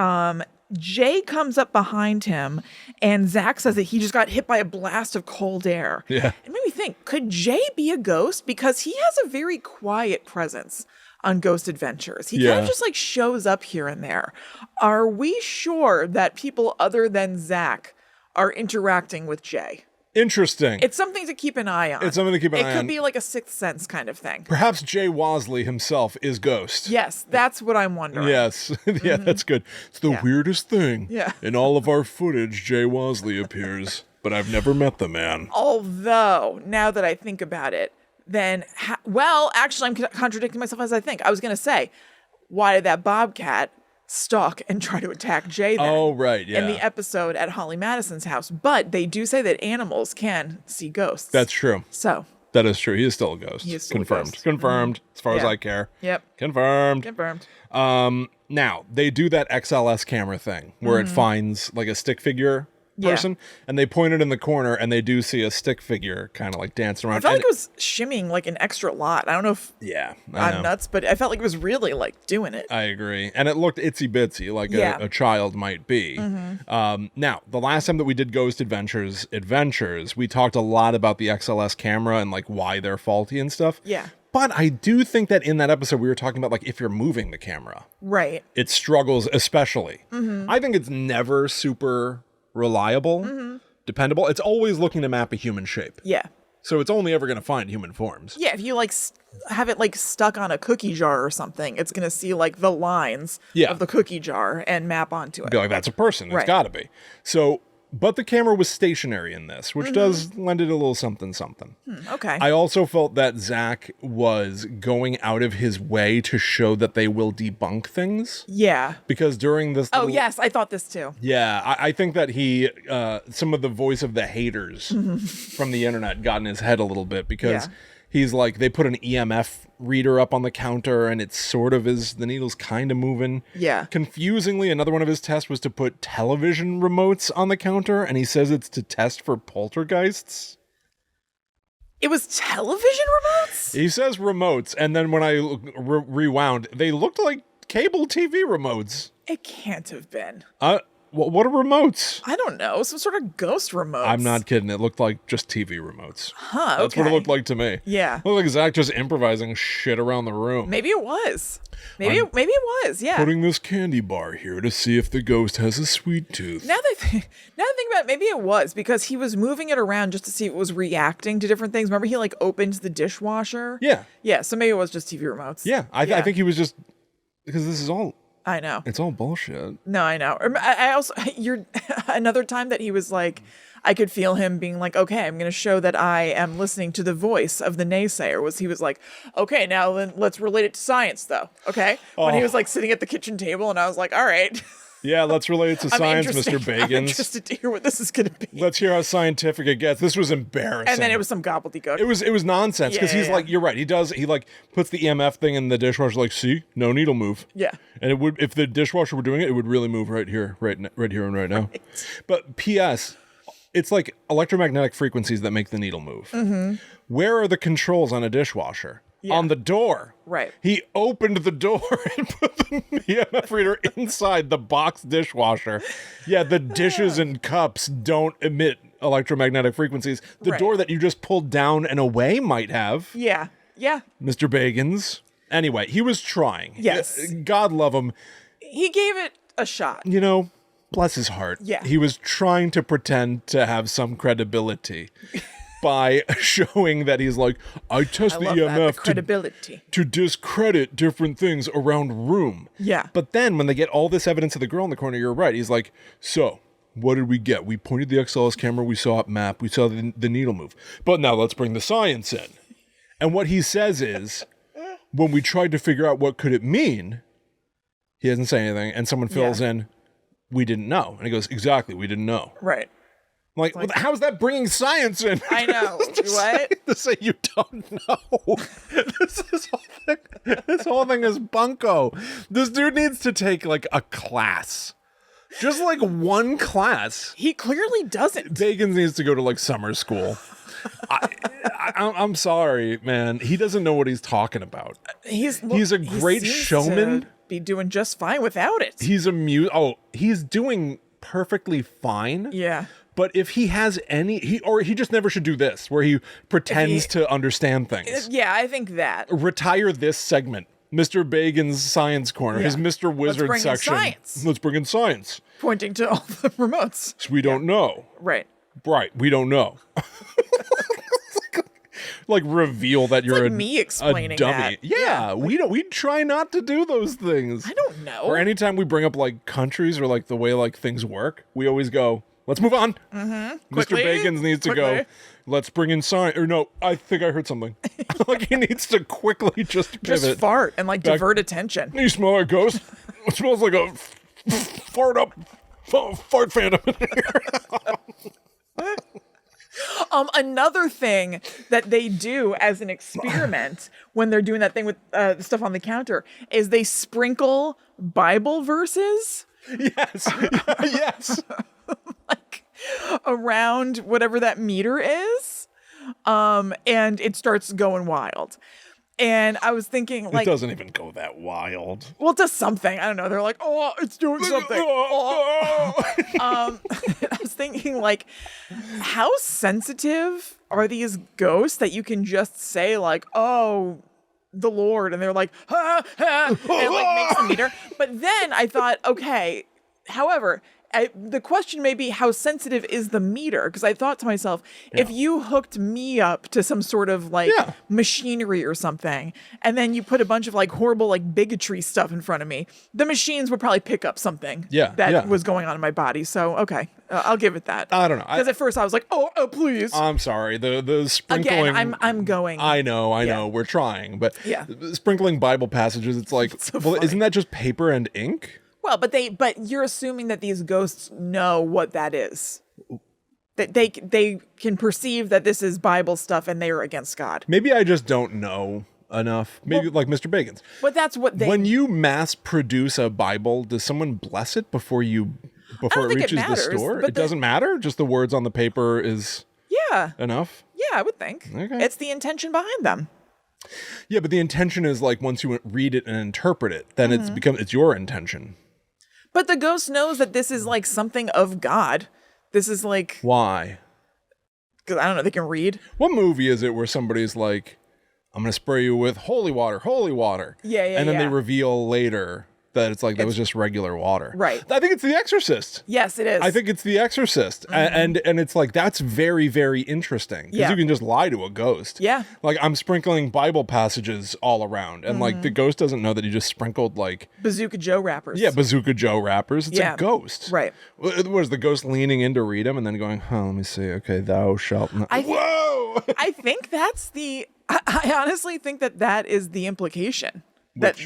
Jay comes up behind him and Zach says that he just got hit by a blast of cold air. Yeah. It made me think, could Jay be a ghost? Because he has a very quiet presence on Ghost Adventures. He kind of just like shows up here and there. Are we sure that people other than Zach are interacting with Jay? Interesting. It's something to keep an eye on. It's something to keep an eye on. It could be like a Sixth Sense kind of thing. Perhaps Jay Wasley himself is Ghost. Yes, that's what I'm wondering. Yes. Yeah, that's good. It's the weirdest thing. Yeah. In all of our footage, Jay Wasley appears, but I've never met the man. Although, now that I think about it, then, actually, I'm contradicting myself as I think. I was going to say, why did that bobcat stalk and try to attack Jay then? Oh, right, yeah. In the episode at Holly Madison's house. But they do say that animals can see ghosts. That's true. So. That is true. He is still a ghost. He is still Confirmed. a ghost. Confirmed, as far as I care. Yep. Confirmed. Confirmed. Now, they do that XLS camera thing where it finds like a stick figure person and they point it in the corner and they do see a stick figure kind of like dancing around. I felt like it was shimmying like an extra lot. I don't know if I'm nuts, but I felt like it was really like doing it. I agree. And it looked itsy bitsy like a child might be. Now, the last time that we did Ghost Adventures, we talked a lot about the XLS camera and like why they're faulty and stuff. Yeah. But I do think that in that episode, we were talking about like if you're moving the camera. Right. It struggles especially. I think it's never super reliable, dependable. It's always looking to map a human shape. Yeah. So it's only ever going to find human forms. Yeah, if you like have it like stuck on a cookie jar or something, it's going to see like the lines of the cookie jar and map onto it. Be like, that's a person. It's got to be. So, but the camera was stationary in this, which does lend it a little something. Okay. I also felt that Zach was going out of his way to show that they will debunk things. Yeah. Because during this... Oh, yes. I thought this too. Yeah. I think that he... some of the voice of the haters from the internet got in his head a little bit because he's like, they put an EMF reader up on the counter and it sort of is... The needle's kind of moving. Yeah. Confusingly, another one of his tests was to put television remotes on the counter and he says it's to test for poltergeists. It was television remotes? He says remotes, and then when I rewound, they looked like cable TV remotes. It can't have been. What are remotes? I don't know. Some sort of ghost remotes. I'm not kidding. It looked like just TV remotes. Huh, That's what it looked like to me. Yeah. It looked like Zach just improvising shit around the room. Maybe it was. Maybe it was, yeah. Putting this candy bar here to see if the ghost has a sweet tooth. Now that I think about it, maybe it was because he was moving it around just to see if it was reacting to different things. Remember he like opened the dishwasher? Yeah. Yeah, so maybe it was just TV remotes. Yeah, I think he was just... Because this is all... I know. It's all bullshit. No, I know. I also... Another time that he was like... I could feel him being like, okay, I'm going to show that I am listening to the voice of the naysayer. He was like, okay, now let's relate it to science, though. Okay? When he was like sitting at the kitchen table, and I was like, all right. Yeah, let's relate it to science, Mr. Bagans. I'm interested to hear what this is going to be. Let's hear how scientific it gets. This was embarrassing. And then it was some gobbledygook. It was nonsense because he's like, you're right. He like puts the EMF thing in the dishwasher. Like, see, no needle move. Yeah. And it would, if the dishwasher were doing it, it would really move right here, right here, and right now. Right. But P.S. It's like electromagnetic frequencies that make the needle move. Mm-hmm. Where are the controls on a dishwasher? Yeah. On the door. Right. He opened the door and put the EMF reader inside the box dishwasher. Yeah, the dishes and cups don't emit electromagnetic frequencies. The door that you just pulled down and away might have. Yeah. Yeah. Mr. Bagans. Anyway, he was trying. Yes. God love him. He gave it a shot. You know, bless his heart. Yeah. He was trying to pretend to have some credibility. By showing that he's like, I test the EMF to discredit different things around room. Yeah. But then when they get all this evidence of the girl in the corner, you're right. He's like, so what did we get? We pointed the XLS camera. We saw it map. We saw the needle move. But now let's bring the science in. And what he says is, when we tried to figure out what could it mean, he doesn't say anything. And someone fills in, we didn't know. And he goes, exactly, we didn't know. Right. Like, well, how's that bringing science in? I know. What? To say you don't know. This whole thing is bunko. This dude needs to take like a class. Just like one class. He clearly doesn't. Bagans needs to go to like summer school. I'm sorry, man. He doesn't know what he's talking about. He's a great showman. To be doing just fine without it. He's he's doing perfectly fine. Yeah. But if he has he just never should do this, where he pretends to understand things. Yeah, I think that. Retire this segment. Mr. Bagans' Science Corner, his Mr. Wizard section. Let's bring in science. Pointing to all the remotes. So we don't know. Right. Right, we don't know. Like reveal that you're like me explaining a dummy. That. Yeah, we try not to do those things. I don't know. Or anytime we bring up like countries or like the way like things work, we always go, let's move on. Mm-hmm. Mr. Bagans needs to go, let's bring in science. Or no, I think I heard something. Like he needs to quickly just pivot. Just fart and like divert attention. You smell like a ghost? It smells like a fart phantom in here. Another thing that they do as an experiment when they're doing that thing with the stuff on the counter is they sprinkle Bible verses. Yes. Yes. Like around whatever that meter is. And it starts going wild. And I was thinking, like, it doesn't even go that wild. Well, it does something. I don't know. They're like, oh, it's doing something. I was thinking, like, how sensitive are these ghosts that you can just say, like, oh, the Lord, and they're like, ha, ha, and it like makes the meter. But then I thought, okay, however, the question may be, how sensitive is the meter? Because I thought to myself, if you hooked me up to some sort of like machinery or something, and then you put a bunch of like horrible like bigotry stuff in front of me, the machines would probably pick up something that was going on in my body. So, okay, I'll give it that. I don't know. Because at first I was like, oh, please. I'm sorry. The sprinkling. Again, I'm going. I know. We're trying. But sprinkling Bible passages, it's like, well, isn't that just paper and ink? Well, but you're assuming that these ghosts know what that is. That they can perceive that this is Bible stuff and they are against God. Maybe I just don't know enough. Maybe like Mr. Bagans. But that's what they... When you mass produce a Bible, does someone bless it before it reaches the store? It doesn't matter? Just the words on the paper is enough? Yeah, I would think. Okay. It's the intention behind them. Yeah, but the intention is like once you read it and interpret it, then it's your intention. But the ghost knows that this is like something of God. This is like... Why? Because, I don't know, they can read. What movie is it where somebody's like, I'm going to spray you with holy water. Yeah. And then they reveal later that it's like, that was just regular water. Right. I think it's The Exorcist. Yes, it is. I think it's The Exorcist. And it's like, that's very, very interesting. Because you can just lie to a ghost. Yeah. Like, I'm sprinkling Bible passages all around. And like, the ghost doesn't know that you just sprinkled like... Bazooka Joe wrappers. Yeah, Bazooka Joe wrappers. It's a ghost. Right. Was the ghost leaning in to read them and then going, let me see. Okay, thou shalt not... Whoa! I think that's the... I honestly think that is the implication.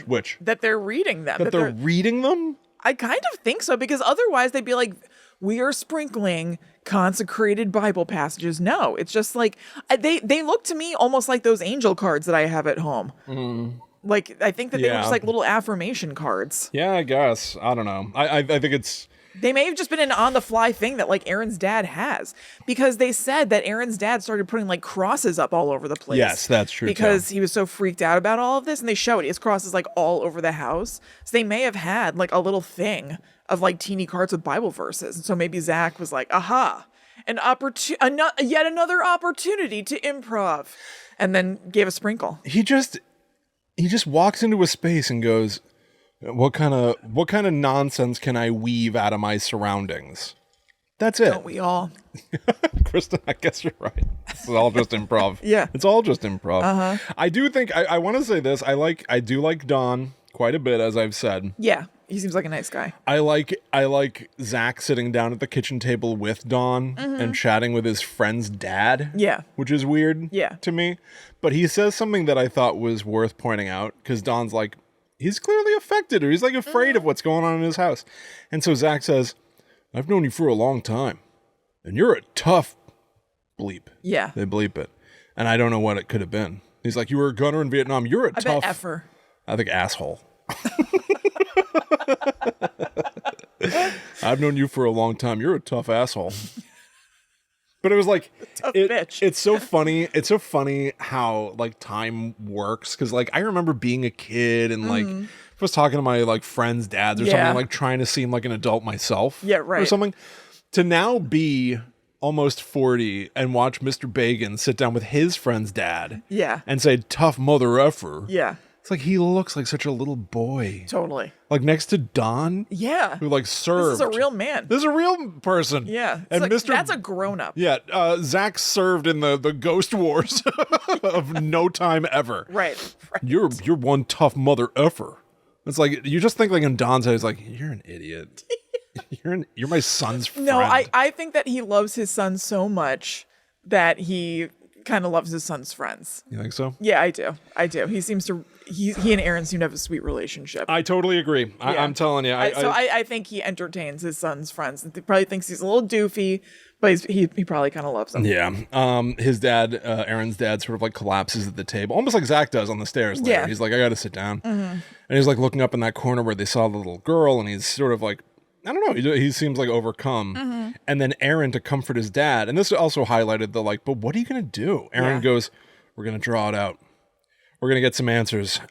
Which? That they're reading them. That they're reading them? I kind of think so, because otherwise they'd be like, we are sprinkling consecrated Bible passages. No, it's just like they look to me almost like those angel cards that I have at home. Like, I think that they were just like little affirmation cards. Yeah, I guess. I don't know. I think it's... They may have just been an on-the-fly thing that, like, Aaron's dad has. Because they said that Aaron's dad started putting, like, crosses up all over the place. Yes, that's true, because he was so freaked out about all of this. And they show it. He has crosses, like, all over the house. So they may have had, like, a little thing of, like, teeny cards with Bible verses. And so maybe Zach was like, aha, yet another opportunity to improv. And then gave a sprinkle. He just walks into a space and goes... What kind of nonsense can I weave out of my surroundings? That's it. Don't we all? Kristen, I guess you're right. It's all just improv. Yeah. It's all just improv. I do think I want to say this. I do like Don quite a bit, as I've said. Yeah. He seems like a nice guy. I like Zach sitting down at the kitchen table with Don and chatting with his friend's dad. Yeah. Which is weird Yeah. to me. But he says something that I thought was worth pointing out, because Don's like, he's clearly affected, or he's like afraid of what's going on in his house. And so Zach says, I've known you for a long time, and you're a tough bleep. Yeah. They bleep it. And I don't know what it could have been. He's like, you were a gunner in Vietnam. You're a tough... bet effer. I think asshole. I've known you for a long time. You're a tough asshole. But it was like, bitch. It's so funny. It's so funny how like time works. Cause like, I remember being a kid and like, I was talking to my like friends' dads or something, like trying to seem like an adult myself. Yeah, right. Or something. To now be almost 40 and watch Mr. Bagans sit down with his friend's dad. Yeah. And say, tough mother effer. Yeah. It's like, he looks like such a little boy. Totally. Like next to Don. Yeah. Who like served. This is a real man. This is a real person. Yeah. And like, Mr. That's a grown-up. Yeah. Zach served in the Ghost Wars of no time ever. Right. You're one tough mother effer. It's like, you just think like in Don's head, he's like, you're an idiot. You're my son's friend. No, I think that he loves his son so much that he kind of loves his son's friends. You think so? Yeah, I do. He seems to... He and Aaron seem to have a sweet relationship. I totally agree. I'm telling you. I think he entertains his son's friends. He probably thinks he's a little doofy, but he probably kind of loves them. Yeah. His dad, Aaron's dad, sort of like collapses at the table, almost like Zach does on the stairs later. Yeah. He's like, I got to sit down. And he's like looking up in that corner where they saw the little girl, and he's sort of like, I don't know. He seems like overcome. And then Aaron, to comfort his dad, and this also highlighted the like, but what are you going to do? Aaron goes, we're going to draw it out. We're going to get some answers.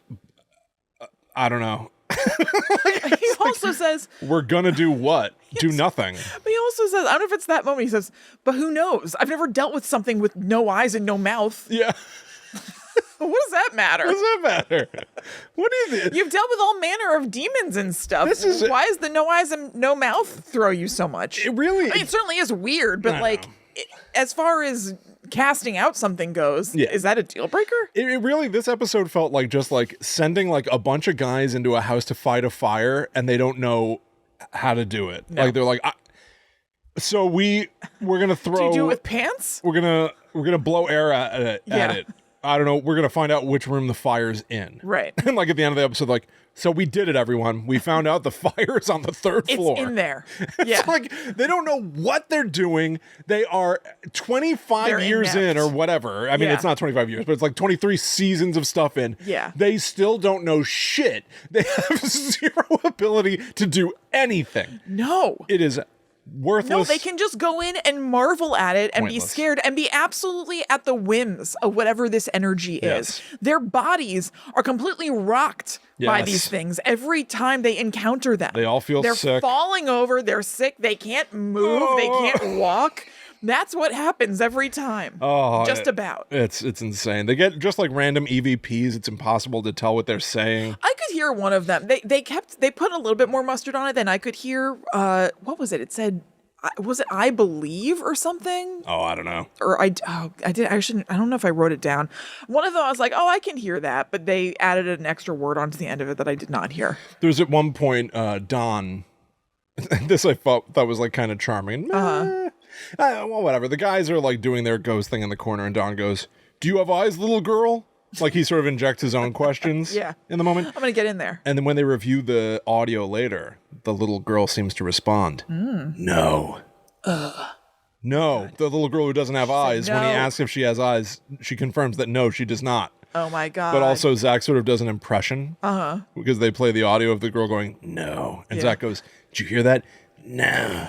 I don't know. He also says... We're going to do what? Do nothing. But he also says, I don't know if it's that moment, he says, but who knows? I've never dealt with something with no eyes and no mouth. Yeah. What does that matter? What does that matter? What is it? You've dealt with all manner of demons and stuff. Why is the no eyes and no mouth throw you so much? It really... I mean, it certainly is weird, but like, as far as casting out something goes, is that a deal breaker? It really, this episode felt like just like sending like a bunch of guys into a house to fight a fire, and they don't know how to do it. No. Like they're like, so we're gonna throw. Do you do it with pants? We're gonna blow air at it. I don't know. We're going to find out which room the fire's in. Right. And like at the end of the episode, like, so we did it, everyone. We found out the fire's on the third floor. It's in there. Yeah. It's like, they don't know what they're doing. They are 25 years in or whatever. I mean, it's not 25 years, but it's like 23 seasons of stuff in. Yeah. They still don't know shit. They have zero ability to do anything. No. It is worthless. No, they can just go in and marvel at it and be scared and be absolutely at the whims of whatever this energy is. Their bodies are completely rocked by these things every time they encounter them. They all feel sick. They're falling over. They're sick. They can't move. They can't walk. That's what happens every time. Oh, just about. It's insane. They get just like random EVPs. It's impossible to tell what they're saying. I could hear one of them. They put a little bit more mustard on it than I could hear. What was it? It said, was it I believe or something? Oh, I don't know. Or I did. I don't know if I wrote it down. One of them, I was like, oh, I can hear that. But they added an extra word onto the end of it that I did not hear. There's at one point, Don, this I thought was like kind of charming. Well, whatever. The guys are like doing their ghost thing in the corner, and Don goes, "Do you have eyes, little girl?" Like he sort of injects his own questions in the moment. I'm going to get in there. And then when they review the audio later, the little girl seems to respond. No. No. The little girl who doesn't have eyes, when he asks if she has eyes, she confirms that no, she does not. Oh my God. But also Zach sort of does an impression. Because they play the audio of the girl going, no. And Zach goes, did you hear that? No.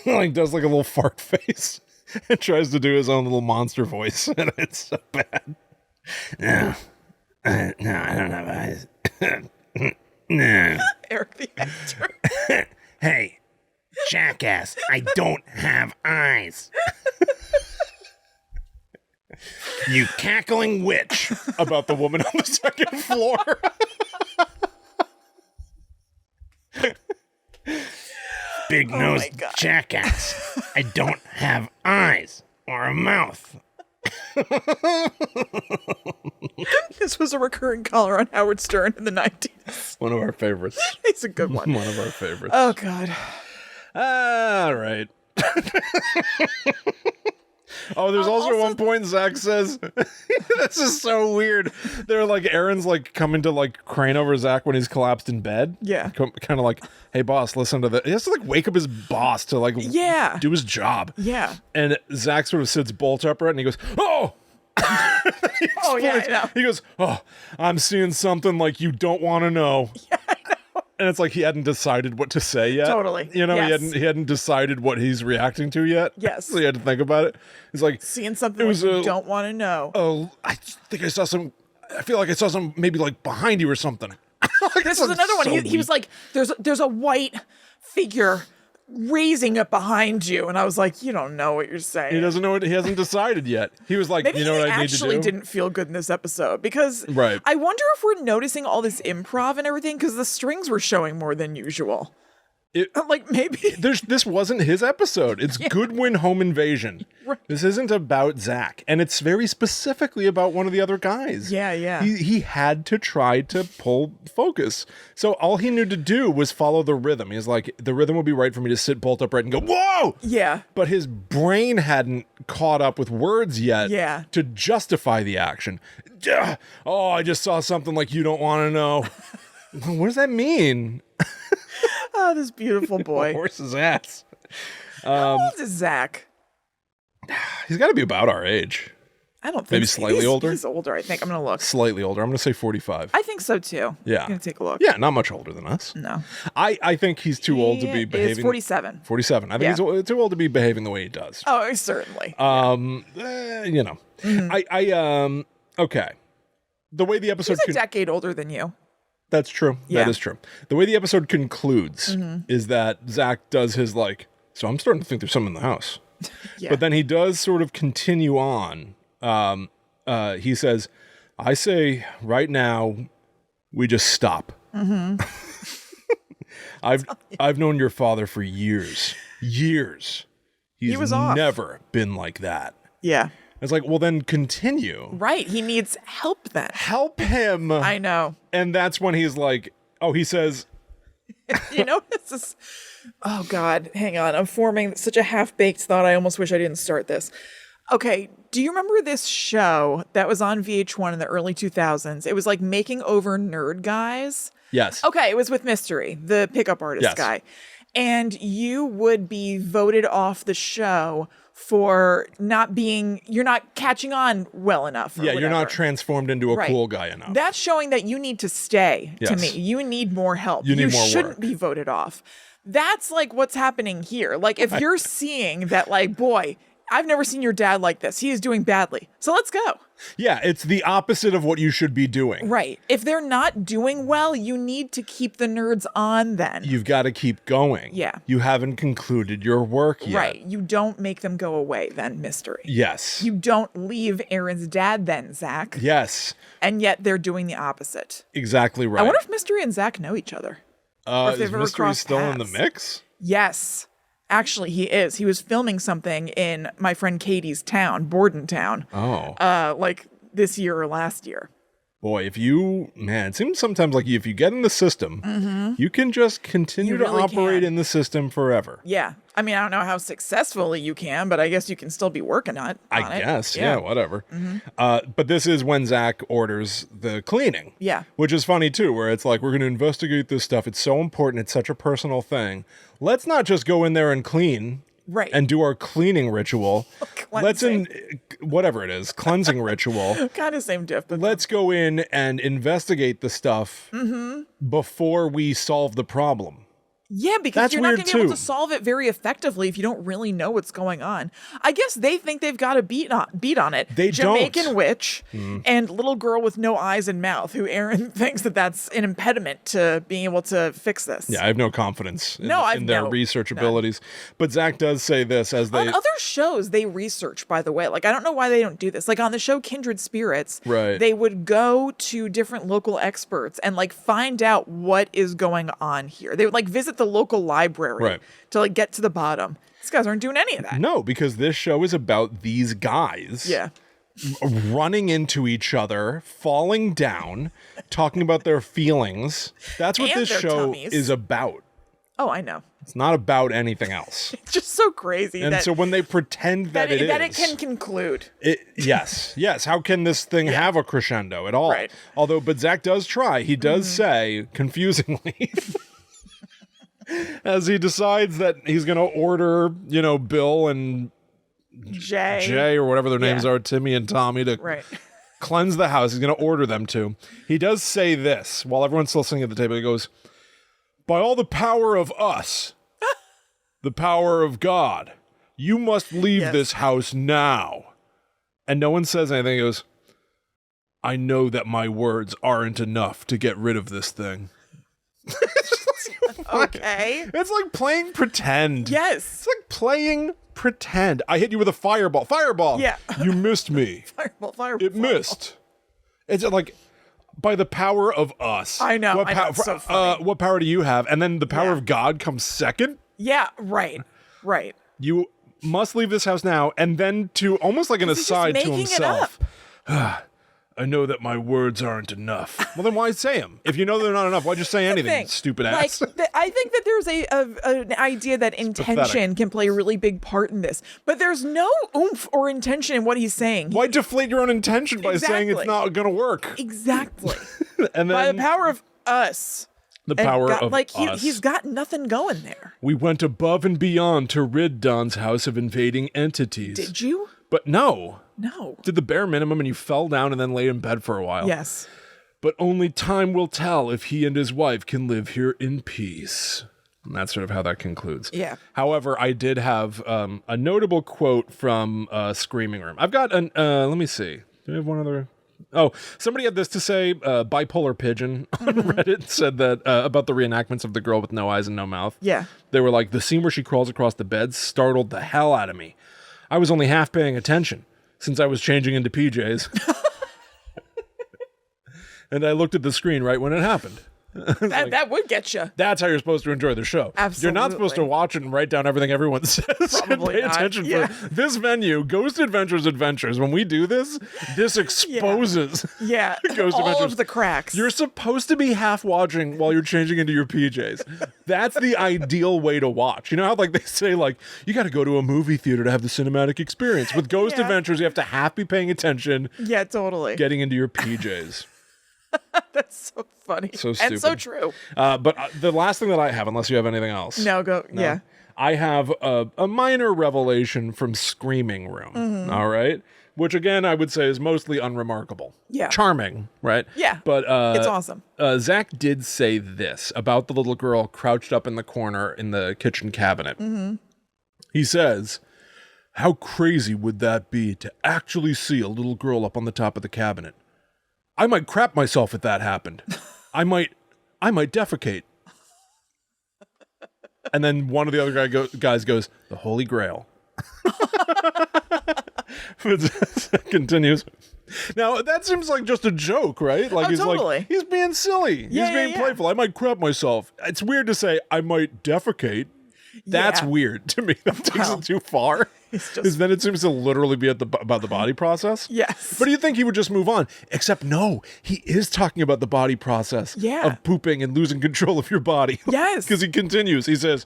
Like does like a little fart face and tries to do his own little monster voice. And it's so bad. No. No, I don't have eyes. No. Eric the actor. Hey, jackass, I don't have eyes. You cackling witch. About the woman on the second floor. Big nose jackass. I don't have eyes or a mouth. This was a recurring caller on Howard Stern in the 90s. One of our favorites. It's a good one. One of our favorites. Oh, God. All right. Oh, there's also one point Zach says, this is so weird. They're like, Aaron's like coming to like crane over Zach when he's collapsed in bed. Yeah. Kind of like, hey, boss, listen to this. He has to like wake up his boss to like do his job. Yeah. And Zach sort of sits bolt upright and he goes, oh! Oh, yeah, I know. He goes, oh, I'm seeing something like you don't want to know. Yeah, I know. And it's like he hadn't decided what to say yet. Totally. You know, Yes. he hadn't decided what he's reacting to yet. Yes. So he had to think about it. He's like, Seeing something like you don't want to know. oh, I think I saw some, I feel like I saw some maybe like behind you or something. Like, This was another one. so He was like, there's a white figure raising up behind you. And I was like, you don't know what you're saying. He doesn't know what, he hasn't decided yet. He was like, Maybe you know he what I need to do? actually didn't feel good in this episode because Right. I wonder if we're noticing all this improv and everything because the strings were showing more than usual. Like maybe This wasn't his episode. It's Goodwin Home Invasion. Right. This isn't about Zach, and it's very specifically about one of the other guys. Yeah. He had to try to pull focus. So all he knew to do was follow the rhythm. He's like, the rhythm would be right for me to sit bolt upright and go, whoa! Yeah. But his brain hadn't caught up with words yet to justify the action. Oh, I just saw something like you don't want to know. What does that mean? Oh, this beautiful boy. Horse's ass. How old is Zach? He's got to be about our age. I don't think Maybe so. slightly older? He's older, I think. I'm going to look. Slightly older. I'm going to say 45. I think so, too. Yeah. I'm going to take a look. Yeah, not much older than us. No. I think he's too old to be behaving. He's 47. 47. I think he's too old to be behaving the way he does. Oh, certainly. You know. Mm-hmm. Okay. The way the episode... He's a decade older than you. That's true. Yeah. That is true. The way the episode concludes is that Zach does his like, so I'm starting to think there's something in the house. Yeah. But then he does sort of continue on. He says, I say right now, we just stop. Mm-hmm. I've known your father for years. Years. He was never been like that. Yeah. It's like, well, then continue. Right. He needs help then. Help him. I know. And that's when he's like, oh, he says, you know, this is, oh God, hang on. I'm forming such a half-baked thought. I almost wish I didn't start this. Okay. Do you remember this show that was on VH1 in the early 2000s? It was like Making Over Nerd Guys. yes. Okay. It was with Mystery, the pickup artist guy. And you would be voted off the show for you're not catching on well enough. Yeah, you're not transformed into a cool guy enough. That's showing that you need to stay to me. You need more help. You shouldn't be voted off. That's like what's happening here. Like if you're seeing that like, boy, I've never seen your dad like this. He is doing badly. So let's go. Yeah, it's the opposite of what you should be doing. Right. If they're not doing well, you need to keep the nerds on then. You've got to keep going. Yeah. You haven't concluded your work yet. Right. You don't make them go away then, Mystery. Yes. You don't leave Aaron's dad then, Zach. Yes. And yet they're doing the opposite. Exactly right. I wonder if Mystery and Zach know each other. Or if they've is ever Mystery crossed still in the paths. mix? Yes. Actually, he is. He was filming something in my friend Katie's town, Bordentown. Oh. Like this year or last year. boy, it seems sometimes like if you get in the system, you can just continue to operate in the system forever. Yeah. I mean, I don't know how successfully you can, but I guess you can still be working on it. I guess, yeah, whatever. But this is when Zak orders the cleaning. Yeah. Which is funny, too, where it's like, we're going to investigate this stuff. It's so important. It's such a personal thing. Let's not just go in there and clean. Right. And do our cleaning ritual. Whatever it is, cleansing ritual. Kind of same diff. But let's go in and investigate the stuff before we solve the problem. Yeah, because That's you're not weird, going to be able too. to solve it very effectively if you don't really know what's going on. I guess they think they've got a beat on it. They Jamaican don't. witch and little girl with no eyes and mouth, who Aaron thinks that's an impediment to being able to fix this. Yeah, I have no confidence in their research none. abilities. But Zak does say this as they... On other shows, they research, by the way. Like, I don't know why they don't do this. Like, on the show Kindred Spirits, they would go to different local experts and, like, find out what is going on here. They would, like, visit the local library to, like, get to the bottom. These guys aren't doing any of that. No, because this show is about these guys running into each other, falling down, talking about their feelings. That's what this show is about. Oh, I know. It's not about anything else. It's just so crazy. And so when they pretend that it is... That it can conclude. Yes. How can this thing have a crescendo at all? Right. But Zak does try. He does say, confusingly... as he decides that he's going to order, Bill and Jay or whatever their names are, Timmy and Tommy, to cleanse the house. He's going to order them to. He does say this while everyone's still sitting at the table. He goes, by all the power of us, the power of God, you must leave this house now. And no one says anything. He goes, I know that my words aren't enough to get rid of this thing. Okay. It's like playing pretend. Yes. It's like playing pretend. I hit you with a fireball. Fireball. Yeah. You missed me. Fireball. It missed. It's like, by the power of us. I know. It's so funny. What power do you have? And then the power of God comes second? Yeah, right. You must leave this house now. And then to almost like an aside to himself. I know that my words aren't enough. Well, then why say them? If you know they're not enough, why'd you say anything, stupid ass? I think that there's an idea that intention can play a really big part in this. But there's no oomph or intention in what he's saying. Why deflate your own intention by saying it's not going to work? Exactly. And then, by the power of us. The power of us. He's got nothing going there. We went above and beyond to rid Don's house of invading entities. Did you? But no. No. Did the bare minimum and you fell down and then lay in bed for a while. Yes. But only time will tell if he and his wife can live here in peace. And that's sort of how that concludes. Yeah. However, I did have a notable quote from Screaming Room. I've got let me see. Do I have one other? Oh, somebody had this to say. Bipolar Pigeon on Reddit said that about the reenactments of the girl with no eyes and no mouth. Yeah. They were like, the scene where she crawls across the bed startled the hell out of me. I was only half paying attention since I was changing into PJs. And I looked at the screen right when it happened. That would get you. That's how you're supposed to enjoy the show. Absolutely. You're not supposed to watch it and write down everything everyone says. Probably pay not. attention for this venue, Ghost Adventures. When we do this exposes Ghost all Adventures. of the cracks. You're supposed to be half watching while you're changing into your PJs. That's the ideal way to watch. You know how like they say like you got to go to a movie theater to have the cinematic experience. With Ghost Adventures, you have to half be paying attention. Yeah, totally. Getting into your PJs. That's so funny. So stupid. And so true. But the last thing that I have, unless you have anything else. No, go. No. Yeah. I have a minor revelation from Screaming Room. All right. Which, again, I would say is mostly unremarkable. Yeah. Charming, right? Yeah. But it's awesome. Zak did say this about the little girl crouched up in the corner in the kitchen cabinet. He says, how crazy would that be to actually see a little girl up on the top of the cabinet? I might crap myself if that happened. I might defecate. And then one of the other guys goes, the Holy Grail. Continues. Now, that seems like just a joke, right? Like totally. He's being silly. He's being playful. I might crap myself. It's weird to say, I might defecate. That's weird to me. That takes it too far. Because then it seems to literally be about the body process. Yes. But you think he would just move on? Except no, he is talking about the body process of pooping and losing control of your body. Yes. Because he continues. He says,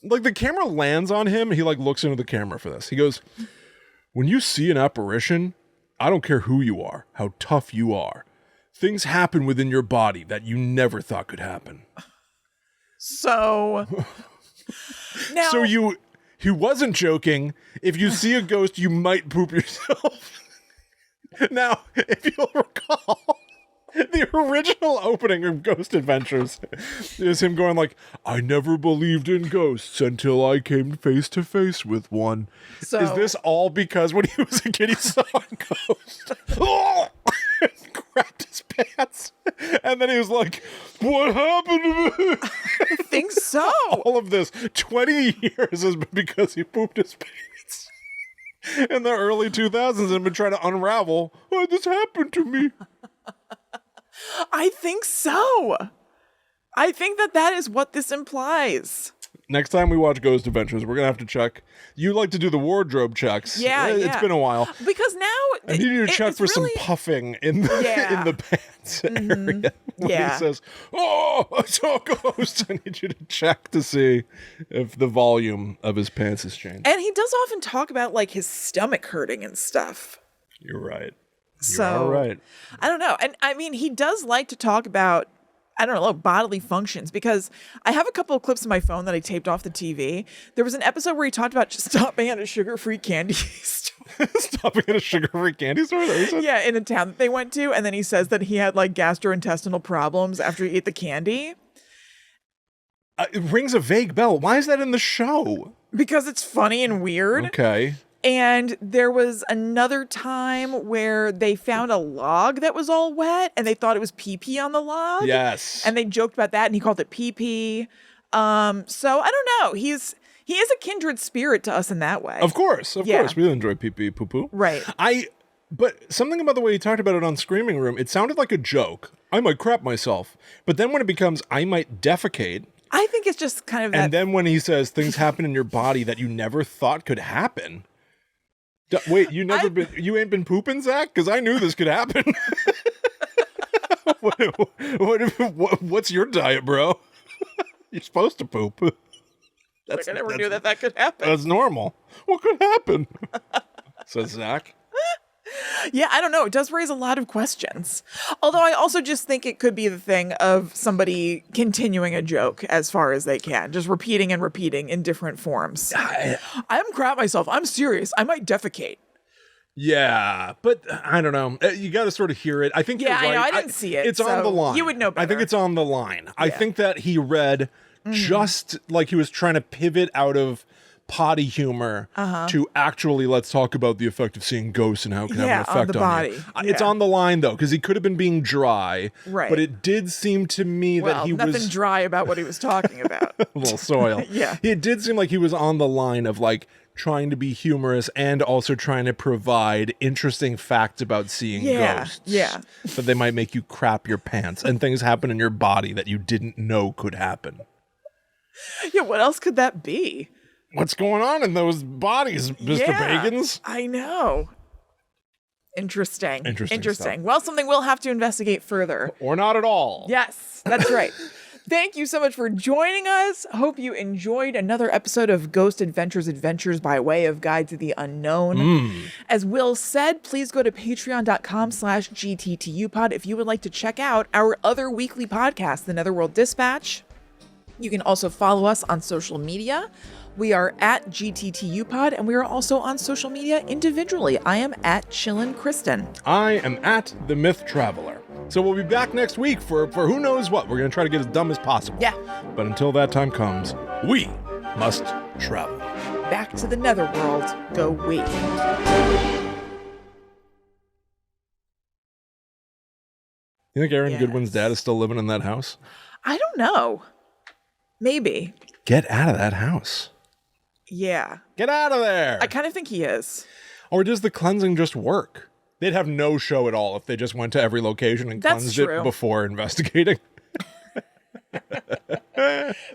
like, the camera lands on him. He, like, looks into the camera for this. He goes, when you see an apparition, I don't care who you are, how tough you are. Things happen within your body that you never thought could happen. So... Now, so he wasn't joking. If you see a ghost, you might poop yourself. Now, if you'll recall, the original opening of Ghost Adventures is him going like, I never believed in ghosts until I came face to face with one. So, is this all because when he was a kid he saw a ghost? Crapped his pants. And then he was like, what happened to me? I think so. All of this 20 years has been because he pooped his pants. In the early 2000s and been trying to unravel, oh, this happened to me. I think so. I think that is what this implies. Next time we watch Ghost Adventures, we're going to have to check. You like to do the wardrobe checks. Yeah, It's been a while. Because now... I need you to check for some puffing in the pants area. When he says, oh, I saw a ghost. I need you to check to see if the volume of his pants has changed. And he does often talk about, like, his stomach hurting and stuff. You're right. So, you're right. I don't know. And, I mean, he does like to talk about, I don't know, bodily functions, because I have a couple of clips on my phone that I taped off the TV. There was an episode where he talked about just stopping at a sugar-free candy store. Stopping at a sugar-free candy store? Yeah, in a town that they went to. And then he says that he had, like, gastrointestinal problems after he ate the candy. It rings a vague bell. Why is that in the show? Because it's funny and weird. Okay. And there was another time where they found a log that was all wet and they thought it was pee-pee on the log. Yes. And they joked about that and he called it pee-pee. So I don't know. He is a kindred spirit to us in that way. Of course. We enjoy pee-pee poo-poo. Right. But something about the way he talked about it on Screaming Room, it sounded like a joke. I might crap myself. But then when it becomes, I might defecate. I think it's just kind of that. And then when he says things happen in your body that you never thought could happen. Wait, you ain't been pooping, Zach? Because I knew this could happen. What's your diet, bro? You're supposed to poop. I never knew that could happen. That's normal. What could happen? Says Zach. Yeah, I don't know. It does raise a lot of questions. Although I also just think it could be the thing of somebody continuing a joke as far as they can. Just repeating and repeating in different forms. I'm crap myself. I'm serious. I might defecate. Yeah, but I don't know. You got to sort of hear it. I think you're right. I know. I didn't see it. It's on the line. You would know better. I think it's on the line. Yeah. I think that he read just like he was trying to pivot out of potty humor to actually let's talk about the effect of seeing ghosts and how it can have an effect on you. It's on the line though, because he could have been being dry, right? But it did seem to me that he was nothing dry about what he was talking about. A little soil. Yeah, it did seem like he was on the line of like trying to be humorous and also trying to provide interesting facts about seeing ghosts. Yeah, that they might make you crap your pants and things happen in your body that you didn't know could happen. Yeah, what else could that be? What's going on in those bodies, Mr. Bagans? I know. Interesting. Stuff. Well, something we'll have to investigate further. Or not at all. Yes, that's right. Thank you so much for joining us. Hope you enjoyed another episode of Ghost Adventures by way of Guide to the Unknown. As Will said, please go to patreon.com/GTTUpod if you would like to check out our other weekly podcast, The Netherworld Dispatch. You can also follow us on social media. We are at GTTUpod, and we are also on social media individually. I am at Chillin' Kristen. I am at The Myth Traveler. So we'll be back next week for who knows what. We're going to try to get as dumb as possible. Yeah. But until that time comes, we must travel. Back to the Netherworld go we. You think Aaron Goodwin's dad is still living in that house? I don't know. Maybe. Get out of that house. Yeah. Get out of there. I kind of think he is. Or does the cleansing just work? They'd have no show at all if they just went to every location and cleansed it before investigating.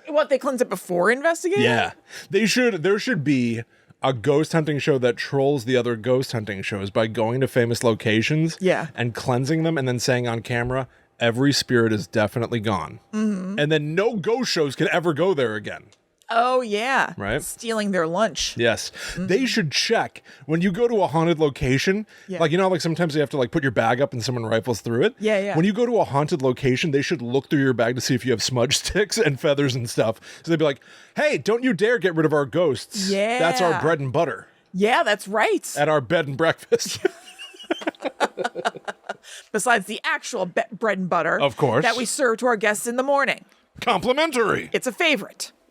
What, they cleanse it before investigating? Yeah. There should be a ghost hunting show that trolls the other ghost hunting shows by going to famous locations and cleansing them and then saying on camera, every spirit is definitely gone. Mm-hmm. And then no ghost shows can ever go there again. Oh, yeah. Right? Stealing their lunch. Yes. Mm-hmm. They should check when you go to a haunted location. Yeah. Like, like sometimes you have to like put your bag up and someone rifles through it. Yeah, yeah. When you go to a haunted location, they should look through your bag to see if you have smudge sticks and feathers and stuff. So they'd be like, hey, don't you dare get rid of our ghosts. Yeah. That's our bread and butter. Yeah, that's right. At our bed and breakfast. Besides the actual bread and butter. Of course. That we serve to our guests in the morning. Complimentary. It's a favorite.